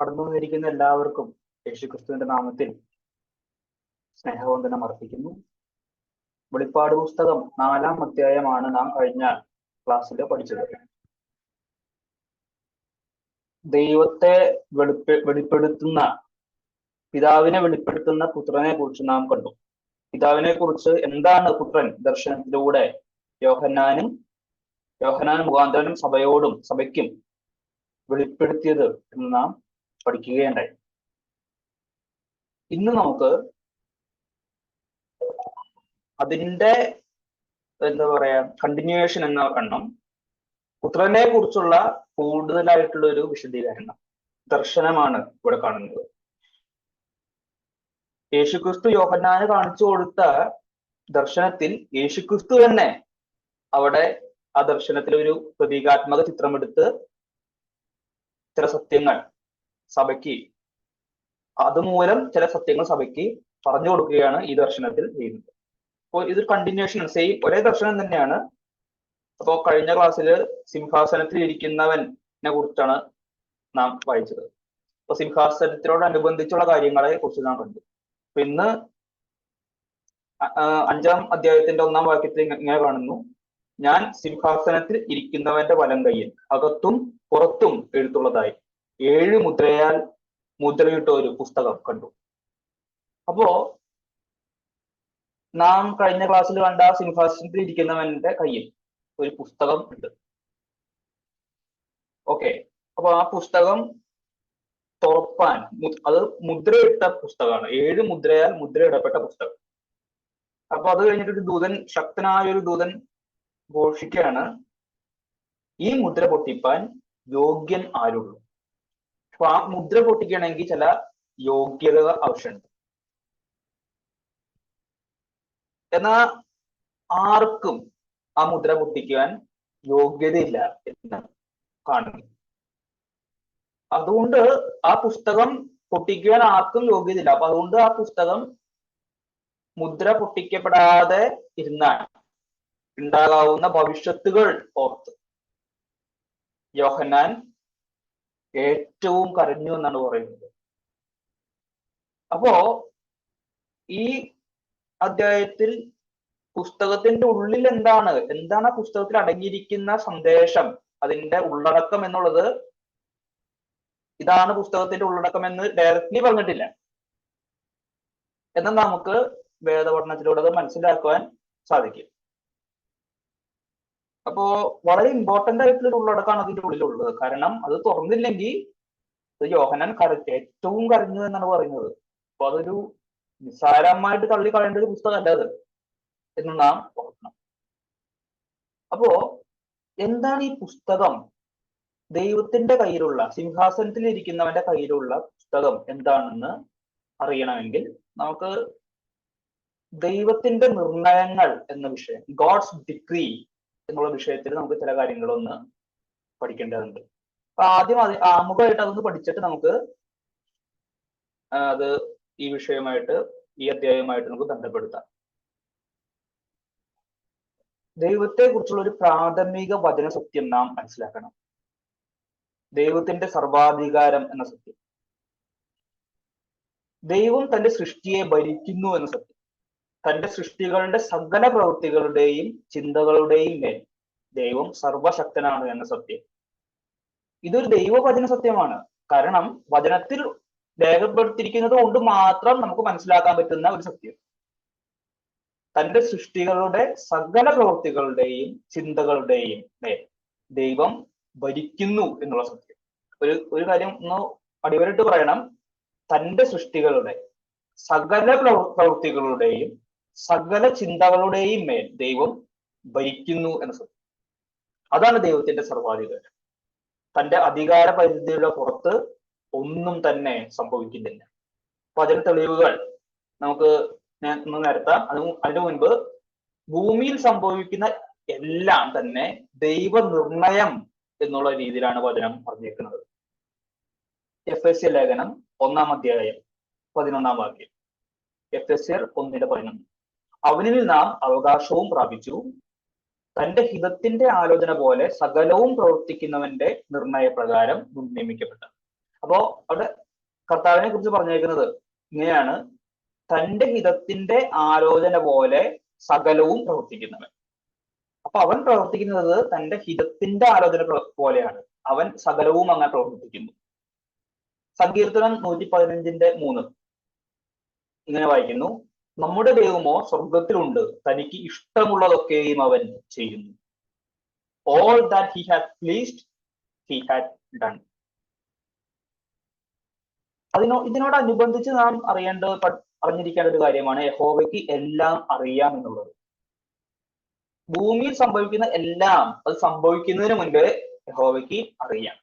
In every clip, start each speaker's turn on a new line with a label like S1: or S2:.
S1: കടന്നു വന്നിരിക്കുന്ന എല്ലാവർക്കും യേശുക്രിസ്തുവിന്റെ നാമത്തിൽ സ്നേഹവന്ദനം അർപ്പിക്കുന്നു. വെളിപ്പാട് പുസ്തകം 4-ാം അധ്യായമാണ് നാം കഴിഞ്ഞ ക്ലാസ്സിൽ പഠിച്ചത്. ദൈവത്തെ വെളിപ്പെടുത്തുന്ന, പിതാവിനെ വെളിപ്പെടുത്തുന്ന പുത്രനെ കുറിച്ച് നാം കണ്ടു. പിതാവിനെ കുറിച്ച് എന്താണ് പുത്രൻ ദർശനത്തിലൂടെ യോഹന്നാൻ മുഖാന്തരം സഭയ്ക്കും വെളിപ്പെടുത്തിയത് എന്ന് നാം പഠിക്കുകയുണ്ടായി. ഇന്ന് നമുക്ക് അതിൻ്റെ കണ്ടിന്യൂവേഷൻ എന്ന എണ്ണം പുത്രനെ കുറിച്ചുള്ള കൂടുതലായിട്ടുള്ള ഒരു വിശദീകരണം, ദർശനമാണ് ഇവിടെ കാണുന്നത്. യേശുക്രിസ്തു യോഹന്നാന് കാണിച്ചു കൊടുത്ത ദർശനത്തിൽ യേശുക്രിസ്തു തന്നെ അവിടെ ആ ദർശനത്തിൽ ഒരു പ്രതീകാത്മക ചിത്രമെടുത്ത് ചില സത്യങ്ങൾ സഭയ്ക്ക്, അതുമൂലം ചില സത്യങ്ങൾ സഭയ്ക്ക് പറഞ്ഞു കൊടുക്കുകയാണ് ഈ ദർശനത്തിൽ ചെയ്യുന്നത്. അപ്പോൾ ഇത് കണ്ടിന്യൂഷൻ, സെയിം ഒരേ ദർശനം തന്നെയാണ്. അപ്പോൾ കഴിഞ്ഞ ക്ലാസ്സിൽ സിംഹാസനത്തിൽ ഇരിക്കുന്നവനെ കുറിച്ചാണ് നാം വായിച്ചത്. അപ്പൊ സിംഹാസനത്തിനോടനുബന്ധിച്ചുള്ള കാര്യങ്ങളെ കുറിച്ച് നാം കണ്ടു. അപ്പൊ ഇന്ന് 5-ാം അധ്യായത്തിന്റെ 1-ാം വാക്യത്തിൽ ഇങ്ങനെ കാണുന്നു: ഞാൻ സിംഹാസനത്തിൽ ഇരിക്കുന്നവന്റെ വലം കയ്യിൽ അകത്തും പുറത്തും എഴുത്തുള്ളതായി 7 മുദ്രയാൽ മുദ്രയിട്ട ഒരു പുസ്തകം കണ്ടു. അപ്പോ നാം കഴിഞ്ഞ ക്ലാസ്സിൽ കണ്ട സിംഹാസനത്തിൽ ഇരിക്കുന്നവന്റെ കയ്യിൽ ഒരു പുസ്തകം ഉണ്ട്. ഓക്കെ, അപ്പൊ ആ പുസ്തകം തുറപ്പാൻ, അത് മുദ്രയിട്ട പുസ്തകമാണ്. 7 മുദ്രയാൽ മുദ്രയിടപ്പെട്ട പുസ്തകം. അപ്പൊ അത് കഴിഞ്ഞിട്ടൊരു ദൂതൻ, ശക്തനായ ഒരു ദൂതൻ ഘോഷിക്കുകയാണ്: ഈ മുദ്ര പൊട്ടിപ്പാൻ യോഗ്യൻ ആരുള്ളൂ? അപ്പൊ ആ മുദ്ര പൊട്ടിക്കണമെങ്കിൽ ചില യോഗ്യത ആവശ്യമുണ്ട്. എന്നാൽ ആർക്കും ആ മുദ്ര പൊട്ടിക്കാൻ യോഗ്യതയില്ല എന്ന് കാണുന്നു. അതുകൊണ്ട് ആ പുസ്തകം പൊട്ടിക്കുവാൻ ആർക്കും യോഗ്യതയില്ല. അപ്പൊ അതുകൊണ്ട് ആ പുസ്തകം മുദ്ര പൊട്ടിക്കപ്പെടാതെ ഇരുന്നാൽ ഉണ്ടാകാവുന്ന ഭവിഷ്യത്തുകൾ ഓർത്ത് യോഹന്നാൻ ഏറ്റവും കരഞ്ഞു എന്നാണ് പറയുന്നത്. അപ്പോ ഈ അധ്യായത്തിൽ പുസ്തകത്തിന്റെ ഉള്ളിൽ എന്താണ് ആ പുസ്തകത്തിൽ അടങ്ങിയിരിക്കുന്ന സന്ദേശം, അതിന്റെ ഉള്ളടക്കം എന്നുള്ളത്, ഇതാണ് പുസ്തകത്തിന്റെ ഉള്ളടക്കം എന്ന് ഡയറക്റ്റ്ലി പറഞ്ഞിട്ടില്ല. എന്നാൽ നമുക്ക് വേദപഠനത്തിലൂടെ അത് മനസ്സിലാക്കുവാൻ സാധിക്കും. അപ്പോ വളരെ ഇമ്പോർട്ടന്റ് ആയിട്ടുള്ള ഉള്ളടക്കമാണ് അതിന്റെ ഉള്ളിലുള്ളത്. കാരണം അത് തുറന്നില്ലെങ്കിൽ യോഹന്നാൻ ഏറ്റവും കരഞ്ഞു എന്നാണ് പറയുന്നത്. അപ്പൊ അതൊരു നിസ്സാരമായിട്ട് തള്ളി കളയേണ്ട ഒരു പുസ്തകമല്ല അത് എന്ന് നാം ഓർക്കണം. അപ്പോ എന്താണ് ഈ പുസ്തകം? ദൈവത്തിന്റെ കയ്യിലുള്ള, സിംഹാസനത്തിൽ ഇരിക്കുന്നവന്റെ കയ്യിലുള്ള പുസ്തകം എന്താണെന്ന് അറിയണമെങ്കിൽ നമുക്ക് ദൈവത്തിന്റെ നിർണയങ്ങൾ എന്ന വിഷയം, ഗോഡ്സ് ഡിക്രീ എന്നുള്ള വിഷയത്തിൽ നമുക്ക് ചില കാര്യങ്ങളൊന്ന് പഠിക്കേണ്ടതുണ്ട്. അപ്പൊ ആദ്യം ആമുഖമായിട്ട് അതൊന്ന് പഠിച്ചിട്ട് നമുക്ക് അത് ഈ വിഷയമായിട്ട്, ഈ അധ്യായവുമായിട്ട് നമുക്ക് ബന്ധപ്പെടുത്താം. ദൈവത്തെ കുറിച്ചുള്ള ഒരു പ്രാഥമിക വചന സത്യം നാം മനസ്സിലാക്കണം. ദൈവത്തിന്റെ സർവാധികാരം എന്ന സത്യം, ദൈവം തന്റെ സൃഷ്ടിയെ ഭരിക്കുന്നു എന്ന സത്യം, തന്റെ സൃഷ്ടികളുടെ സകല പ്രവൃത്തികളുടെയും ചിന്തകളുടെയും മേൽ ദൈവം സർവശക്തനാണ് എന്ന സത്യം, ഇതൊരു ദൈവവചന സത്യമാണ്. കാരണം വചനത്തിൽ രേഖപ്പെടുത്തിയിരിക്കുന്നത് കൊണ്ട് മാത്രം നമുക്ക് മനസ്സിലാക്കാൻ പറ്റുന്ന ഒരു സത്യം. തന്റെ സൃഷ്ടികളുടെ സകല പ്രവൃത്തികളുടെയും ചിന്തകളുടെയും മേൽ ദൈവം ഭരിക്കുന്നു എന്നുള്ള സത്യം. ഒരു കാര്യം ഒന്ന് അടിവരയിട്ട് പറയണം: തന്റെ സൃഷ്ടികളുടെ സകല പ്രവൃത്തികളുടെയും സകല ചിന്തകളുടെയും മേൽ ദൈവം ഭരിക്കുന്നു എന്ന സത്യം. അതാണ് ദൈവത്തിന്റെ സർവാധികാരം. തന്റെ അധികാര പരിധിയുടെ പുറത്ത് ഒന്നും തന്നെ സംഭവിക്കുന്നില്ല. അപ്പൊ അതിന് തെളിവുകൾ നമുക്ക് ഞാൻ ഒന്ന് നിരത്താം. അതിനു മുൻപ് ഭൂമിയിൽ സംഭവിക്കുന്ന എല്ലാം തന്നെ ദൈവനിർണയം എന്നുള്ള രീതിയിലാണ് വചനം പറഞ്ഞിരിക്കുന്നത്. എഫെസ്യർ ലേഖനം 1-ാം അധ്യായം 11-ാം വാക്യം, എഫെസ്യർ 1:11. അവനിൽ നാം അവകാശവും പ്രാപിച്ചു, തന്റെ ഹിതത്തിന്റെ ആലോചന പോലെ സകലവും പ്രവർത്തിക്കുന്നവന്റെ നിർണയപ്രകാരം നിയമിക്കപ്പെട്ട. അപ്പോ അവിടെ കർത്താവിനെ കുറിച്ച് പറഞ്ഞേക്കുന്നത് ഇങ്ങനെയാണ്: തന്റെ ഹിതത്തിന്റെ ആലോചന പോലെ സകലവും പ്രവർത്തിക്കുന്നവൻ. അപ്പൊ അവൻ പ്രവർത്തിക്കുന്നത് തന്റെ ഹിതത്തിന്റെ ആലോചന പോലെയാണ്. അവൻ സകലവും അങ്ങനെ പ്രവർത്തിക്കുന്നു. സങ്കീർത്തനം 115:3 ഇങ്ങനെ വായിക്കുന്നു: നമ്മുടെ ദൈവമോ സ്വർഗത്തിലുണ്ട്, തനിക്ക് ഇഷ്ടമുള്ളതൊക്കെയും അവൻ ചെയ്യുന്നു. All that he had pleased, he had done. ഇതിനോടനുബന്ധിച്ച് നാം അറിഞ്ഞിരിക്കേണ്ട ഒരു കാര്യമാണ് യഹോവയ്ക്ക് എല്ലാം അറിയാം എന്നുള്ളത്. ഭൂമിയിൽ സംഭവിക്കുന്ന എല്ലാം അത് സംഭവിക്കുന്നതിന് മുൻപേ യഹോവയ്ക്ക് അറിയാം.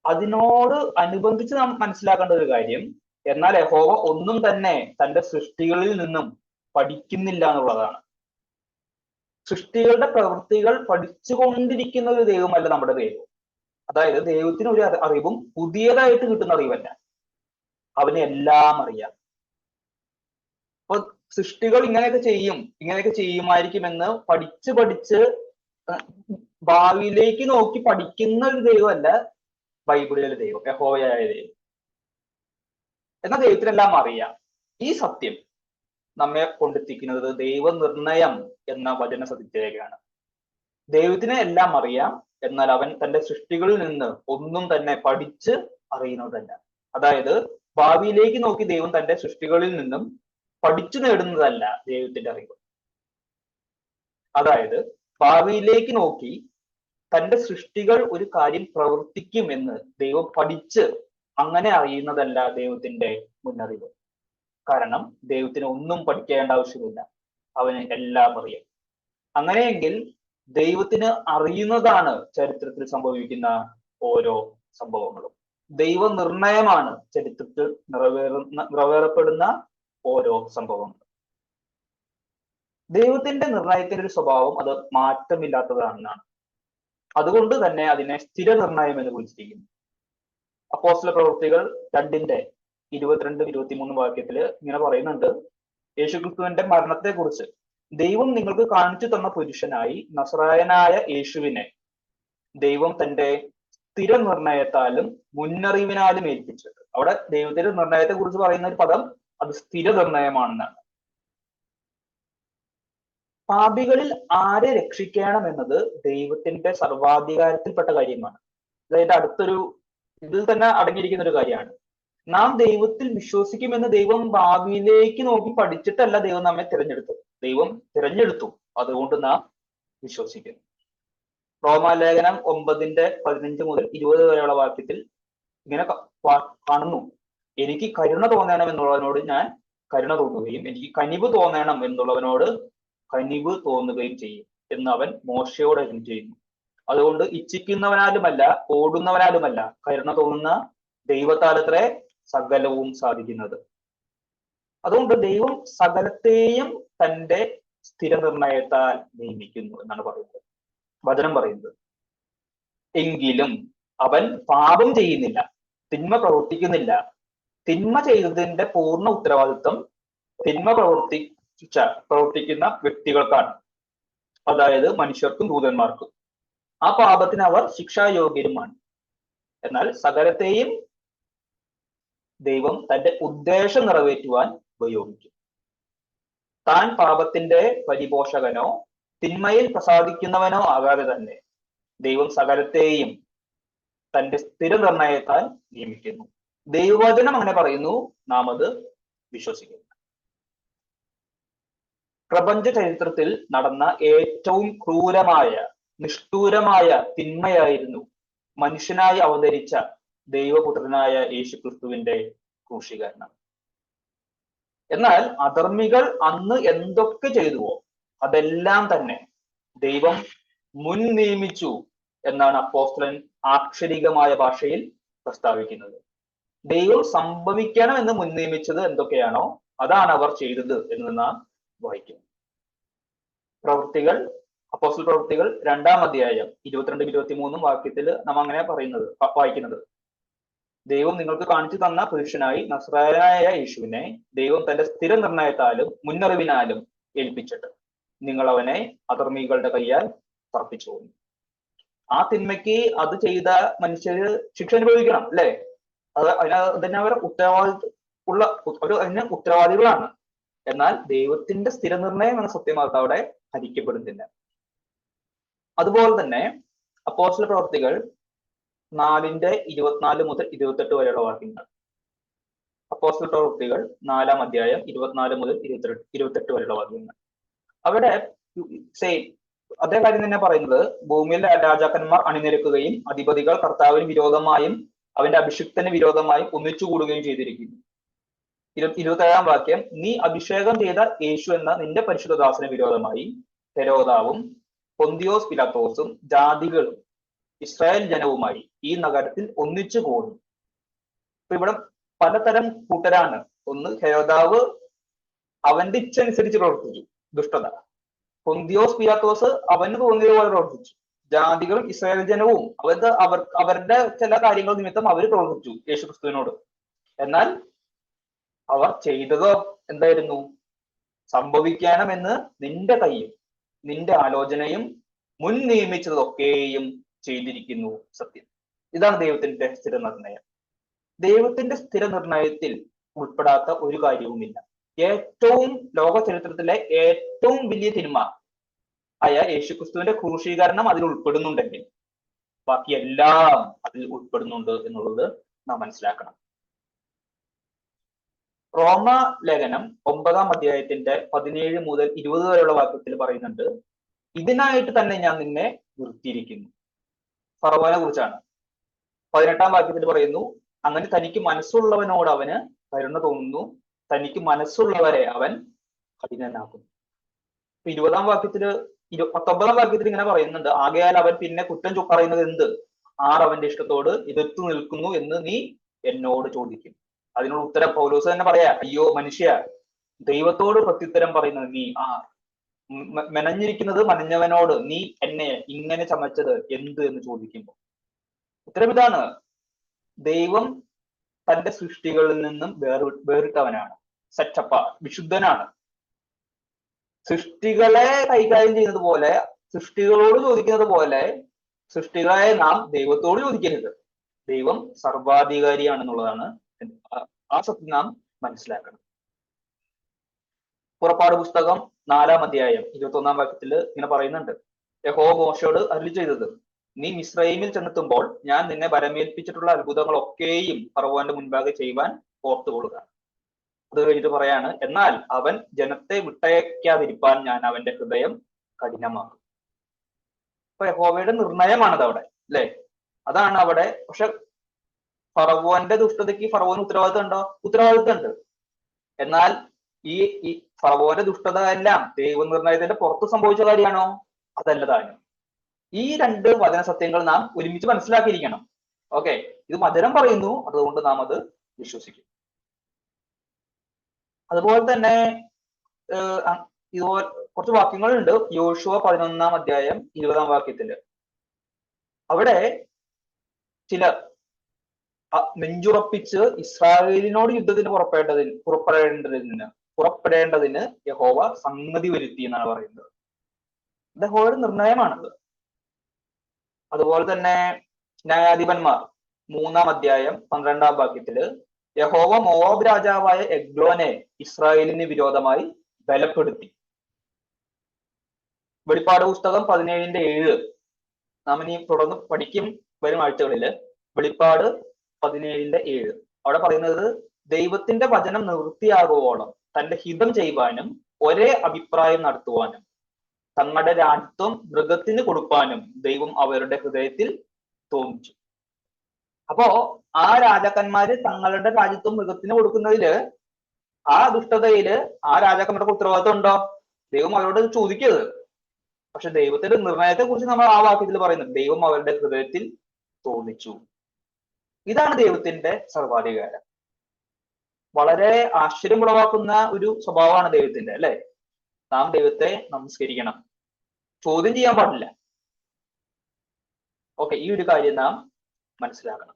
S1: അതിനോട് അനുബന്ധിച്ച് നാം മനസ്സിലാക്കേണ്ട ഒരു കാര്യം, എന്നാൽ യഹോവ ഒന്നും തന്നെ തന്റെ സൃഷ്ടികളിൽ നിന്നും പഠിക്കുന്നില്ല എന്നുള്ളതാണ്. സൃഷ്ടികളുടെ പ്രവൃത്തികൾ പഠിച്ചുകൊണ്ടിരിക്കുന്ന ഒരു ദൈവമല്ല നമ്മുടെ ദൈവം. അതായത് ദൈവത്തിന് ഒരു അറിവും പുതിയതായിട്ട് കിട്ടുന്ന അറിവല്ല, അവന് എല്ലാം അറിയാം. അപ്പൊ സൃഷ്ടികൾ ഇങ്ങനെയൊക്കെ ചെയ്യുമായിരിക്കുമെന്ന് പഠിച്ച് ഭാവിയിലേക്ക് നോക്കി പഠിക്കുന്ന ഒരു ദൈവമല്ല ബൈബിളിലെ ദൈവം, യഹോവയായ ദൈവം. എന്നാൽ ദൈവത്തിനെല്ലാം അറിയാം. ഈ സത്യം നമ്മെ കൊണ്ടെത്തിക്കുന്നത് ദൈവനിർണയം എന്ന വചന സത്യത്തിലേക്കാണ്. ദൈവത്തിന് എല്ലാം അറിയാം, എന്നാൽ അവൻ തന്റെ സൃഷ്ടികളിൽ നിന്ന് ഒന്നും തന്നെ പഠിച്ച് അറിയുന്നതല്ല. അതായത് ഭാവിയിലേക്ക് നോക്കി ദൈവം തന്റെ സൃഷ്ടികളിൽ നിന്നും പഠിച്ചു നേടുന്നതല്ല ദൈവത്തിന്റെ അറിവ്. അതായത് ഭാവിയിലേക്ക് നോക്കി തന്റെ സൃഷ്ടികൾ ഒരു കാര്യം പ്രവർത്തിക്കും എന്ന് ദൈവം പഠിച്ച് അങ്ങനെ അറിയുന്നതല്ല ദൈവത്തിന്റെ മുന്നറിവ്. കാരണം ദൈവത്തിന് ഒന്നും പഠിക്കേണ്ട ആവശ്യമില്ല, അവന് എല്ലാം അറിയാം. അങ്ങനെയെങ്കിൽ ദൈവത്തിന് അറിയുന്നതാണ് ചരിത്രത്തിൽ സംഭവിക്കുന്ന ഓരോ സംഭവങ്ങളും. ദൈവനിർണയമാണ് ചരിത്രത്തിൽ നിറവേറപ്പെടുന്ന ഓരോ സംഭവങ്ങളും. ദൈവത്തിന്റെ നിർണയത്തിന്റെ ഒരു സ്വഭാവം അത് മാറ്റമില്ലാത്തതാണെന്നാണ്. അതുകൊണ്ട് തന്നെ അതിനെ സ്ഥിരനിർണയം എന്ന് വിളിച്ചിരിക്കുന്നു. അപ്പോസ്തല പ്രവൃത്തികൾ 2:22-23 വാക്യത്തില് ഇങ്ങനെ പറയുന്നുണ്ട്: യേശുക്രിസ്തുവിന്റെ മരണത്തെ കുറിച്ച് ദൈവം നിങ്ങൾക്ക് കാണിച്ചു തന്ന പുരുഷനായി നസറായനായ യേശുവിനെ ദൈവം തന്റെ സ്ഥിരനിർണയത്താലും മുന്നറിവിനാലും ഏൽപ്പിച്ചിട്ട്. അവിടെ ദൈവത്തിന്റെ നിർണയത്തെ കുറിച്ച് പറയുന്ന ഒരു പദം അത് സ്ഥിരനിർണയമാണെന്നാണ്. പാപികളിൽ ആരെ രക്ഷിക്കണം എന്നത് ദൈവത്തിന്റെ സർവാധികാരത്തിൽപ്പെട്ട കാര്യമാണ്. അതായത് ഇതിൽ തന്നെ അടങ്ങിയിരിക്കുന്ന ഒരു കാര്യമാണ്. നാം ദൈവത്തിൽ വിശ്വസിക്കുമെന്ന് ദൈവം ഭാവിയിലേക്ക് നോക്കി പഠിച്ചിട്ടല്ല ദൈവം നമ്മെ തിരഞ്ഞെടുത്തത്. ദൈവം തിരഞ്ഞെടുത്തു, അതുകൊണ്ട് നാം വിശ്വസിക്കുന്നു. റോമാലേഖനം 9:15-20 വരെയുള്ള വാക്യത്തിൽ ഇങ്ങനെ കാണുന്നു: എനിക്ക് കരുണ തോന്നണം എന്നുള്ളവനോട് ഞാൻ കരുണ തോന്നുകയും എനിക്ക് കനിവ് തോന്നണം എന്നുള്ളവനോട് കനിവ് തോന്നുകയും ചെയ്യും എന്ന് അവൻ മോശയോട് അരുളി ചെയ്യുന്നു. അതുകൊണ്ട് ഇച്ഛിക്കുന്നവനാലുമല്ല ഓടുന്നവനാലുമല്ല കരുണ തോന്നുന്ന ദൈവത്താലത്രേ സകലവും സാധിക്കുന്നത്. അതുകൊണ്ട് ദൈവം സകലത്തെയും തന്റെ സ്ഥിരനിർണയത്താൽ നിയമിക്കുന്നു എന്നാണ് പറയുന്നത്, വചനം പറയുന്നത്. എങ്കിലും അവൻ പാപം ചെയ്യുന്നില്ല, തിന്മ പ്രവർത്തിക്കുന്നില്ല. തിന്മ ചെയ്തതിന്റെ പൂർണ്ണ ഉത്തരവാദിത്വം തിന്മ പ്രവർത്തിക്കുന്ന വ്യക്തികൾക്കാണ്, അതായത് മനുഷ്യർക്കും ദൂതന്മാർക്കും. ആ പാപത്തിന് അവർ ശിക്ഷായോഗ്യരുമാണ്. എന്നാൽ സകലത്തെയും ദൈവം തന്റെ ഉദ്ദേശം നിറവേറ്റുവാൻ ഉപയോഗിക്കും. താൻ പാപത്തിന്റെ പരിപോഷകനോ തിന്മയിൽ പ്രസാദിക്കുന്നവനോ ആകാതെ തന്നെ ദൈവം സകലത്തെയും തന്റെ സ്ഥിരനിർണയത്താൽ നിയമിക്കുന്നു. ദൈവവചനം അങ്ങനെ പറയുന്നു, നാം അത് വിശ്വസിക്കുന്നു. പ്രപഞ്ച ചരിത്രത്തിൽ നടന്ന ഏറ്റവും ക്രൂരമായ നിഷ്ഠൂരമായ തിന്മയായിരുന്നു മനുഷ്യനായി അവതരിച്ച ദൈവപുത്രനായ യേശുക്രിസ്തുവിന്റെ ക്രൂശീകരണം. എന്നാൽ അധർമ്മികൾ അന്ന് എന്തൊക്കെ ചെയ്തുവോ അതെല്ലാം തന്നെ ദൈവം മുൻ നിയമിച്ചു എന്നാണ് അപ്പോസ്തലൻ ആക്ഷരികമായ ഭാഷയിൽ പ്രസ്താവിക്കുന്നത്. ദൈവം സംഭവിക്കണം എന്ന് മുൻ നിയമിച്ചത് എന്തൊക്കെയാണോ അതാണ് അവർ ചെയ്തത് എന്ന് നാം വായിക്കും. അപ്പോസ്തല പ്രവൃത്തികൾ 2-ാം അധ്യായം 22-23 വാക്യത്തിൽ നാം അങ്ങനെ വായിക്കുന്നത്: ദൈവം നിങ്ങൾക്ക് കാണിച്ചു തന്ന പുരുഷനായി നസറായനായ യേശുവിനെ ദൈവം തന്റെ സ്ഥിരനിർണയത്താലും മുന്നറിവിനാലും ഏൽപ്പിച്ചിട്ട് നിങ്ങൾ അവനെ അധർമ്മികളുടെ കയ്യാൽ തർപ്പിച്ചു. ആ തിന്മയ്ക്ക് അത് ചെയ്ത മനുഷ്യര് ശിക്ഷ അനുഭവിക്കണം, അല്ലെ? അതിന് അവർ അതിന് ഉത്തരവാദികളാണ്. എന്നാൽ ദൈവത്തിന്റെ സ്ഥിരനിർണയം എന്ന സത്യമാർത്ത അവിടെ ഹരിക്കപ്പെടുന്നില്ല. അതുപോലെ തന്നെ അപ്പോസ്തല പ്രവർത്തികൾ 4:24 മുതൽ 28 വരെയുള്ള വാക്യങ്ങൾ. അപ്പോസ്തല പ്രവർത്തികൾ 4-ാം അധ്യായം 24 മുതൽ 28 വരെയുള്ള വാക്യങ്ങൾ. അവിടെ സെയിം അതേ കാര്യം തന്നെ പറയുന്നത്, ഭൂമിയിലെ രാജാക്കന്മാർ അണിനിരക്കുകയും അധിപതികൾ കർത്താവിന് വിരോധമായും അവന്റെ അഭിഷിക്തന് വിരോധമായും ഒന്നിച്ചു കൂടുകയും ചെയ്തിരിക്കുന്നു. 27-ാം വാക്യം, നീ അഭിഷേകം ചെയ്ത യേശു എന്ന നിന്റെ പരിശുദ്ധദാസന് വിരോധമായി ഹെരോദാവും പൊന്തിയോസ് പിലാത്തോസും ജാതികളും ഇസ്രായേൽ ജനവുമായി ഈ നഗരത്തിൽ ഒന്നിച്ചു കൂടും. അപ്പൊ ഇവിടെ പലതരം കൂട്ടരാണ്. ഒന്ന്, ഹെരോദാവ് അവന്റെ ഇച്ഛ അനുസരിച്ച് പ്രവർത്തിച്ചു, ദുഷ്ടത. പൊന്തിയോസ് പിലാത്തോസ് അവന് തോന്നിയതുപോലെ പ്രവർത്തിച്ചു. ജാതികളും ഇസ്രായേൽ ജനവും അവരുടെ ചില കാര്യങ്ങൾ നിമിത്തം അവർ പ്രവർത്തിച്ചു യേശുക്രിസ്തുവിനോട്. എന്നാൽ അവർ ചെയ്തതോ എന്തായിരുന്നു? സംഭവിക്കണമെന്ന് നിന്റെ കയ്യും നിന്റെ ആലോചനയും മുൻ നിയമിച്ചതൊക്കെയും ചെയ്തിരിക്കുന്നു സത്യം. ഇതാണ് ദൈവത്തിന്റെ സ്ഥിരനിർണയം. ദൈവത്തിന്റെ സ്ഥിരനിർണയത്തിൽ ഉൾപ്പെടാത്ത ഒരു കാര്യവുമില്ല. ഏറ്റവും ലോക ചരിത്രത്തിലെ ഏറ്റവും വലിയ തിന്മ ആയ യേശുക്രിസ്തുവിന്റെ ക്രൂശീകരണം അതിൽ ഉൾപ്പെടുന്നുണ്ടെങ്കിൽ ബാക്കി എല്ലാം അതിൽ ഉൾപ്പെടുന്നുണ്ട് എന്നുള്ളത് നാം മനസ്സിലാക്കണം. റോമ ലേഖനം 9-ാം അധ്യായത്തിന്റെ 17 മുതൽ 20 വരെയുള്ള വാക്യത്തിൽ പറയുന്നുണ്ട്, ഇതിനായിട്ട് തന്നെ ഞാൻ നിന്നെ നിർത്തിയിരിക്കുന്നു. ഫറവോനെ കുറിച്ചാണ്. 18-ാം വാക്യത്തിൽ പറയുന്നു, അങ്ങനെ തനിക്ക് മനസ്സുള്ളവനോട് അവന് കരുണ തോന്നുന്നു, തനിക്ക് മനസ്സുള്ളവരെ അവൻ കഠിനനാക്കുന്നു. 20-ാം വാക്യത്തില് 19-ാം വാക്യത്തിൽ ഇങ്ങനെ പറയുന്നുണ്ട്, ആകയാൽ അവൻ പിന്നെ കുറ്റം പറയുന്നത് എന്ത്? ആർ അവന്റെ ഇഷ്ടത്തോട് എതിർത്തു നിൽക്കുന്നു എന്ന് നീ എന്നോട് ചോദിക്കും. അതിനുള്ള ഉത്തരം പൗലോസ് തന്നെ പറയാ, അയ്യോ മനുഷ്യ, ദൈവത്തോട് പ്രത്യുത്തരം പറയുന്നത് നീ ആർ? മെനഞ്ഞിരിക്കുന്നത് മനഞ്ഞവനോട് നീ എന്നെ ഇങ്ങനെ ചമച്ചത് എന്ത് എന്ന് ചോദിക്കുമ്പോൾ ഉത്തരം ഇതാണ്, ദൈവം തന്റെ സൃഷ്ടികളിൽ നിന്നും വേറിട്ടവനാണ്, സെറ്റപ്പാ, വിശുദ്ധനാണ്. സൃഷ്ടികളെ കൈകാര്യം ചെയ്യുന്നത് പോലെ, സൃഷ്ടികളോട് ചോദിക്കുന്നത് പോലെ സൃഷ്ടികളായ നാം ദൈവത്തോട് ചോദിക്കരുത്. ദൈവം സർവാധികാരിയാണെന്നുള്ളതാണ് ആ സത്യം നാം മനസ്സിലാക്കണം. പുറപ്പാട് പുസ്തകം 4-ാം അധ്യായം 21-ാം വാക്യത്തിൽ ഇങ്ങനെ പറയുന്നുണ്ട്, യഹോവ മോശയോട് അരുളി ചെയ്തത്, നീ മിസ്രയീമിൽ ചെന്നെത്തുമ്പോൾ ഞാൻ നിന്നെ വരമേൽപ്പിച്ചിട്ടുള്ള അത്ഭുതങ്ങളൊക്കെയും ഫറവോന്റെ മുൻപാകെ ചെയ്യുവാൻ ഓർത്തുകൊള്ളുക. അത് കഴിഞ്ഞിട്ട് പറയാണ്, എന്നാൽ അവൻ ജനത്തെ വിട്ടയക്കാതിരിപ്പാൻ ഞാൻ അവന്റെ ഹൃദയം കഠിനമാക്കും. അപ്പൊ യഹോവയുടെ നിർണയമാണത് അവിടെ, അല്ലെ? അതാണ് അവിടെ. പക്ഷെ ഫറവോന്റെ ദുഷ്ടതയ്ക്ക് ഫറവോന് ഉത്തരവാദിത്വം ഉണ്ടോ? ഉത്തരവാദിത്വം ഉണ്ട്. എന്നാൽ ഈ ഫറവോന്റെ ദുഷ്ടത എല്ലാം ദൈവനിർണയത്തിന്റെ പുറത്ത് സംഭവിച്ച കാര്യമാണോ? അതല്ല താനും. ഈ രണ്ട് വചന സത്യങ്ങൾ നാം ഒരുമിച്ച് മനസ്സിലാക്കിയിരിക്കണം. ഓക്കെ, ഇത് വചനം പറയുന്നു, അതുകൊണ്ട് നാം അത് വിശ്വസിക്കും. അതുപോലെ തന്നെ ഇതുപോലെ കുറച്ച് വാക്യങ്ങളുണ്ട്. യോശുവ 11-ാം അധ്യായം 20-ാം വാക്യത്തില് അവിടെ ചിലർ നെഞ്ചുറപ്പിച്ച് ഇസ്രായേലിനോട് യുദ്ധത്തിന് പുറപ്പെടേണ്ടതിന് യഹോവ സമ്മതി വരുത്തി എന്നാണ് പറയുന്നത്. യഹോവയുടെ നിർണയമാണത്. അതുപോലെ തന്നെ ന്യായാധിപന്മാർ 3-ാം അധ്യായം 12-ാം വാക്യത്തില് യഹോവ മോവാബ് രാജാവായ എഗ്ലോനെ ഇസ്രായേലിന് വിരോധമായി ബലപ്പെടുത്തി. വെളിപ്പാട് പുസ്തകം 17-7 നാം ഇനി തുടർന്ന് പഠിക്കും വരും ആഴ്ചകളില്. വെളിപ്പാട് 17-7 അവിടെ പറയുന്നത്, ദൈവത്തിന്റെ വചനം നിവൃത്തിയാകുവോളം തന്റെ ഹിതം ചെയ്യുവാനും ഒരേ അഭിപ്രായം നടത്തുവാനും തങ്ങളുടെ രാജ്യത്വം മൃഗത്തിന് കൊടുക്കാനും ദൈവം അവരുടെ ഹൃദയത്തിൽ തോന്നിച്ചു. അപ്പോ ആ രാജാക്കന്മാര് തങ്ങളുടെ രാജ്യത്വം മൃഗത്തിന് കൊടുക്കുന്നതില്, ആ ദുഷ്ടതയില് ആ രാജാക്കന്മാർക്ക് ഉത്തരവാദിത്വം ഉണ്ടോ? ദൈവം അവരോട് ചോദിക്കരുത്. പക്ഷെ ദൈവത്തിന്റെ നിർണയത്തെ കുറിച്ച് നമ്മൾ ആ വാക്യത്തിൽ പറയുന്നത്, ദൈവം അവരുടെ ഹൃദയത്തിൽ തോന്നിച്ചു. ഇതാണ് ദൈവത്തിന്റെ സർവാധികാരം. വളരെ ആശ്ചര്യമുളവാക്കുന്ന ഒരു സ്വഭാവമാണ് ദൈവത്തിന്റെ, അല്ലെ? നാം ദൈവത്തെ നമസ്കരിക്കണം, ചോദ്യം ചെയ്യാൻ പാടില്ല. ഓക്കെ, ഈ ഒരു കാര്യം നാം മനസ്സിലാക്കണം.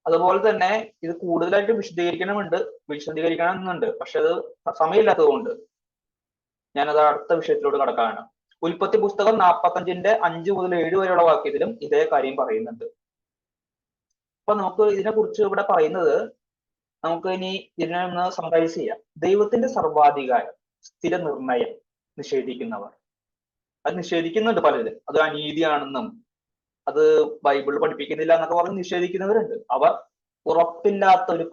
S1: അതുപോലെ തന്നെ ഇത് കൂടുതലായിട്ട് വിശദീകരിക്കണമെന്നുണ്ട്, പക്ഷെ അത് സമയമില്ലാത്തത് കൊണ്ട് ഞാനത് അടുത്ത വിഷയത്തിലോട്ട് കടക്കാനാണ്. ഉൽപ്പത്തി പുസ്തകം 45-ന്റെ 5 മുതൽ 7 വരെയുള്ള വാക്യത്തിലും ഇതേ കാര്യം പറയുന്നുണ്ട്. അപ്പൊ നമുക്ക് ഇതിനെ കുറിച്ച് ഇവിടെ പറയുന്നത്, നമുക്ക് ഇനി ഇതിനെ ഒന്ന് സമറൈസ് ചെയ്യാം. ദൈവത്തിന്റെ സർവാധികാരം, സ്ഥിര നിർണയം നിഷേധിക്കുന്നവർ, അത് നിഷേധിക്കുന്നുണ്ട് പലരും. അത് അനീതിയാണെന്നും അത് ബൈബിൾ പഠിപ്പിക്കുന്നില്ല എന്നൊക്കെ പറഞ്ഞ് നിഷേധിക്കുന്നവരുണ്ട്. അവർ ഉറപ്പില്ലാത്ത ഒരു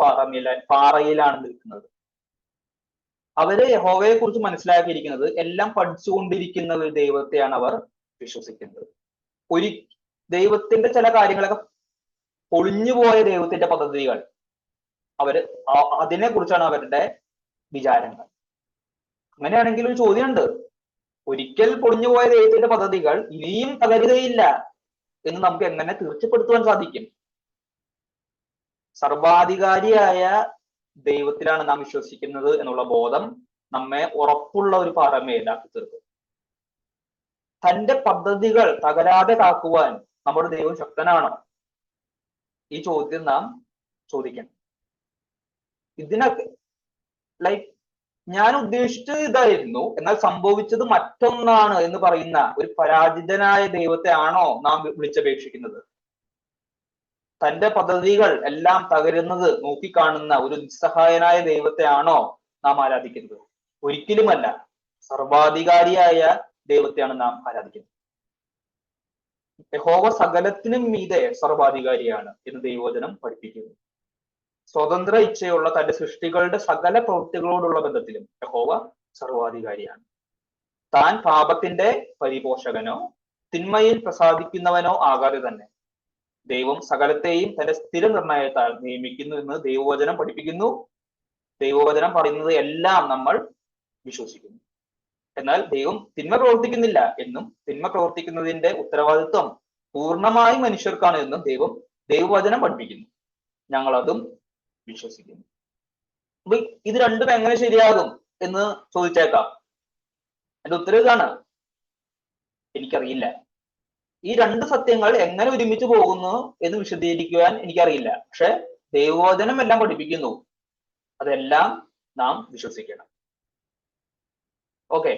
S1: പാറയിലാണ് നിൽക്കുന്നത്. അവര് യഹോവയെ കുറിച്ച് മനസ്സിലാക്കിയിരിക്കുന്നത് എല്ലാം പഠിച്ചുകൊണ്ടിരിക്കുന്ന ഒരു ദൈവത്തെയാണ് അവർ വിശ്വസിക്കുന്നത്. ഒരു ദൈവത്തിന്റെ ചില കാര്യങ്ങളൊക്കെ പൊളിഞ്ഞുപോയ ദൈവത്തിന്റെ പദ്ധതികൾ, അവര് അതിനെ കുറിച്ചാണ് അവരുടെ വിചാരങ്ങൾ. അങ്ങനെയാണെങ്കിൽ ഒരു ചോദ്യമുണ്ട്, ഒരിക്കൽ പൊളിഞ്ഞുപോയ ദൈവത്തിന്റെ പദ്ധതികൾ ഇനിയും തകരുകയില്ല എന്ന് നമുക്ക് എങ്ങനെ തീർച്ചപ്പെടുത്തുവാൻ സാധിക്കും? സർവാധികാരിയായ ദൈവത്തിലാണ് നാം വിശ്വസിക്കുന്നത് എന്നുള്ള ബോധം നമ്മെ ഉറപ്പുള്ള ഒരു പാറമേലാക്കി തീർക്കും. തന്റെ പദ്ധതികൾ തകരാതെ കാക്കുവാൻ നമ്മുടെ ദൈവം ശക്തനാണോ? ഈ ചോദ്യം നാം ചോദിക്കണം. ഇതിനൊക്കെ ഞാൻ ഉദ്ദേശിച്ചത് ഇതായിരുന്നു, എന്നാൽ സംഭവിച്ചത് മറ്റൊന്നാണ് എന്ന് പറയുന്ന ഒരു പരാജിതനായ ദൈവത്തെ ആണോ നാം വിളിച്ചപേക്ഷിക്കുന്നത്? തന്റെ പദ്ധതികൾ എല്ലാം തകരുന്നത് നോക്കിക്കാണുന്ന ഒരു നിസ്സഹായനായ ദൈവത്തെ ആണോ നാം ആരാധിക്കുന്നത്? ഒരിക്കലുമല്ല. സർവാധികാരിയായ ദൈവത്തെയാണ് നാം ആരാധിക്കുന്നത്. യഹോവ സകലത്തിനും മീതെ സർവാധികാരിയാണ് എന്ന് ദൈവവചനം പഠിപ്പിക്കുന്നു. സ്വതന്ത്ര ഇച്ഛയുള്ള തന്റെ സൃഷ്ടികളുടെ സകല പ്രവൃത്തികളോടുള്ള ബന്ധത്തിലും യഹോവ സർവാധികാരിയാണ്. താൻ പാപത്തിന്റെ പരിപോഷകനോ തിന്മയിൽ പ്രസാദിക്കുന്നവനോ ആകാതെ തന്നെ ദൈവം സകലത്തെയും തന്റെ സ്ഥിര നിർണയത്താൽ നിയമിക്കുന്നു എന്ന് ദൈവവചനം പഠിപ്പിക്കുന്നു. ദൈവവചനം പറയുന്നത് എല്ലാം നമ്മൾ വിശ്വസിക്കുന്നു. എന്നാൽ ദൈവം തിന്മ പ്രവർത്തിക്കുന്നില്ല എന്നും തിന്മ പ്രവർത്തിക്കുന്നതിന്റെ ഉത്തരവാദിത്വം പൂർണ്ണമായി മനുഷ്യർക്കാണ് എന്നും ദൈവവചനം പഠിപ്പിക്കുന്നു. ഞങ്ങൾ അതും വിശ്വസിക്കുന്നു. അപ്പൊ ഇത് രണ്ടും എങ്ങനെ ശരിയാകും എന്ന് ചോദിച്ചേക്കാം. എന്റെ ഉത്തരം ഇതാണ്, എനിക്കറിയില്ല. ഈ രണ്ട് സത്യങ്ങൾ എങ്ങനെ ഒരുമിച്ച് പോകുന്നു എന്ന് വിശദീകരിക്കുവാൻ എനിക്കറിയില്ല. പക്ഷെ ദൈവവചനം എല്ലാം പഠിപ്പിക്കുന്നു, അതെല്ലാം നാം വിശ്വസിക്കണം. ഓക്കെ,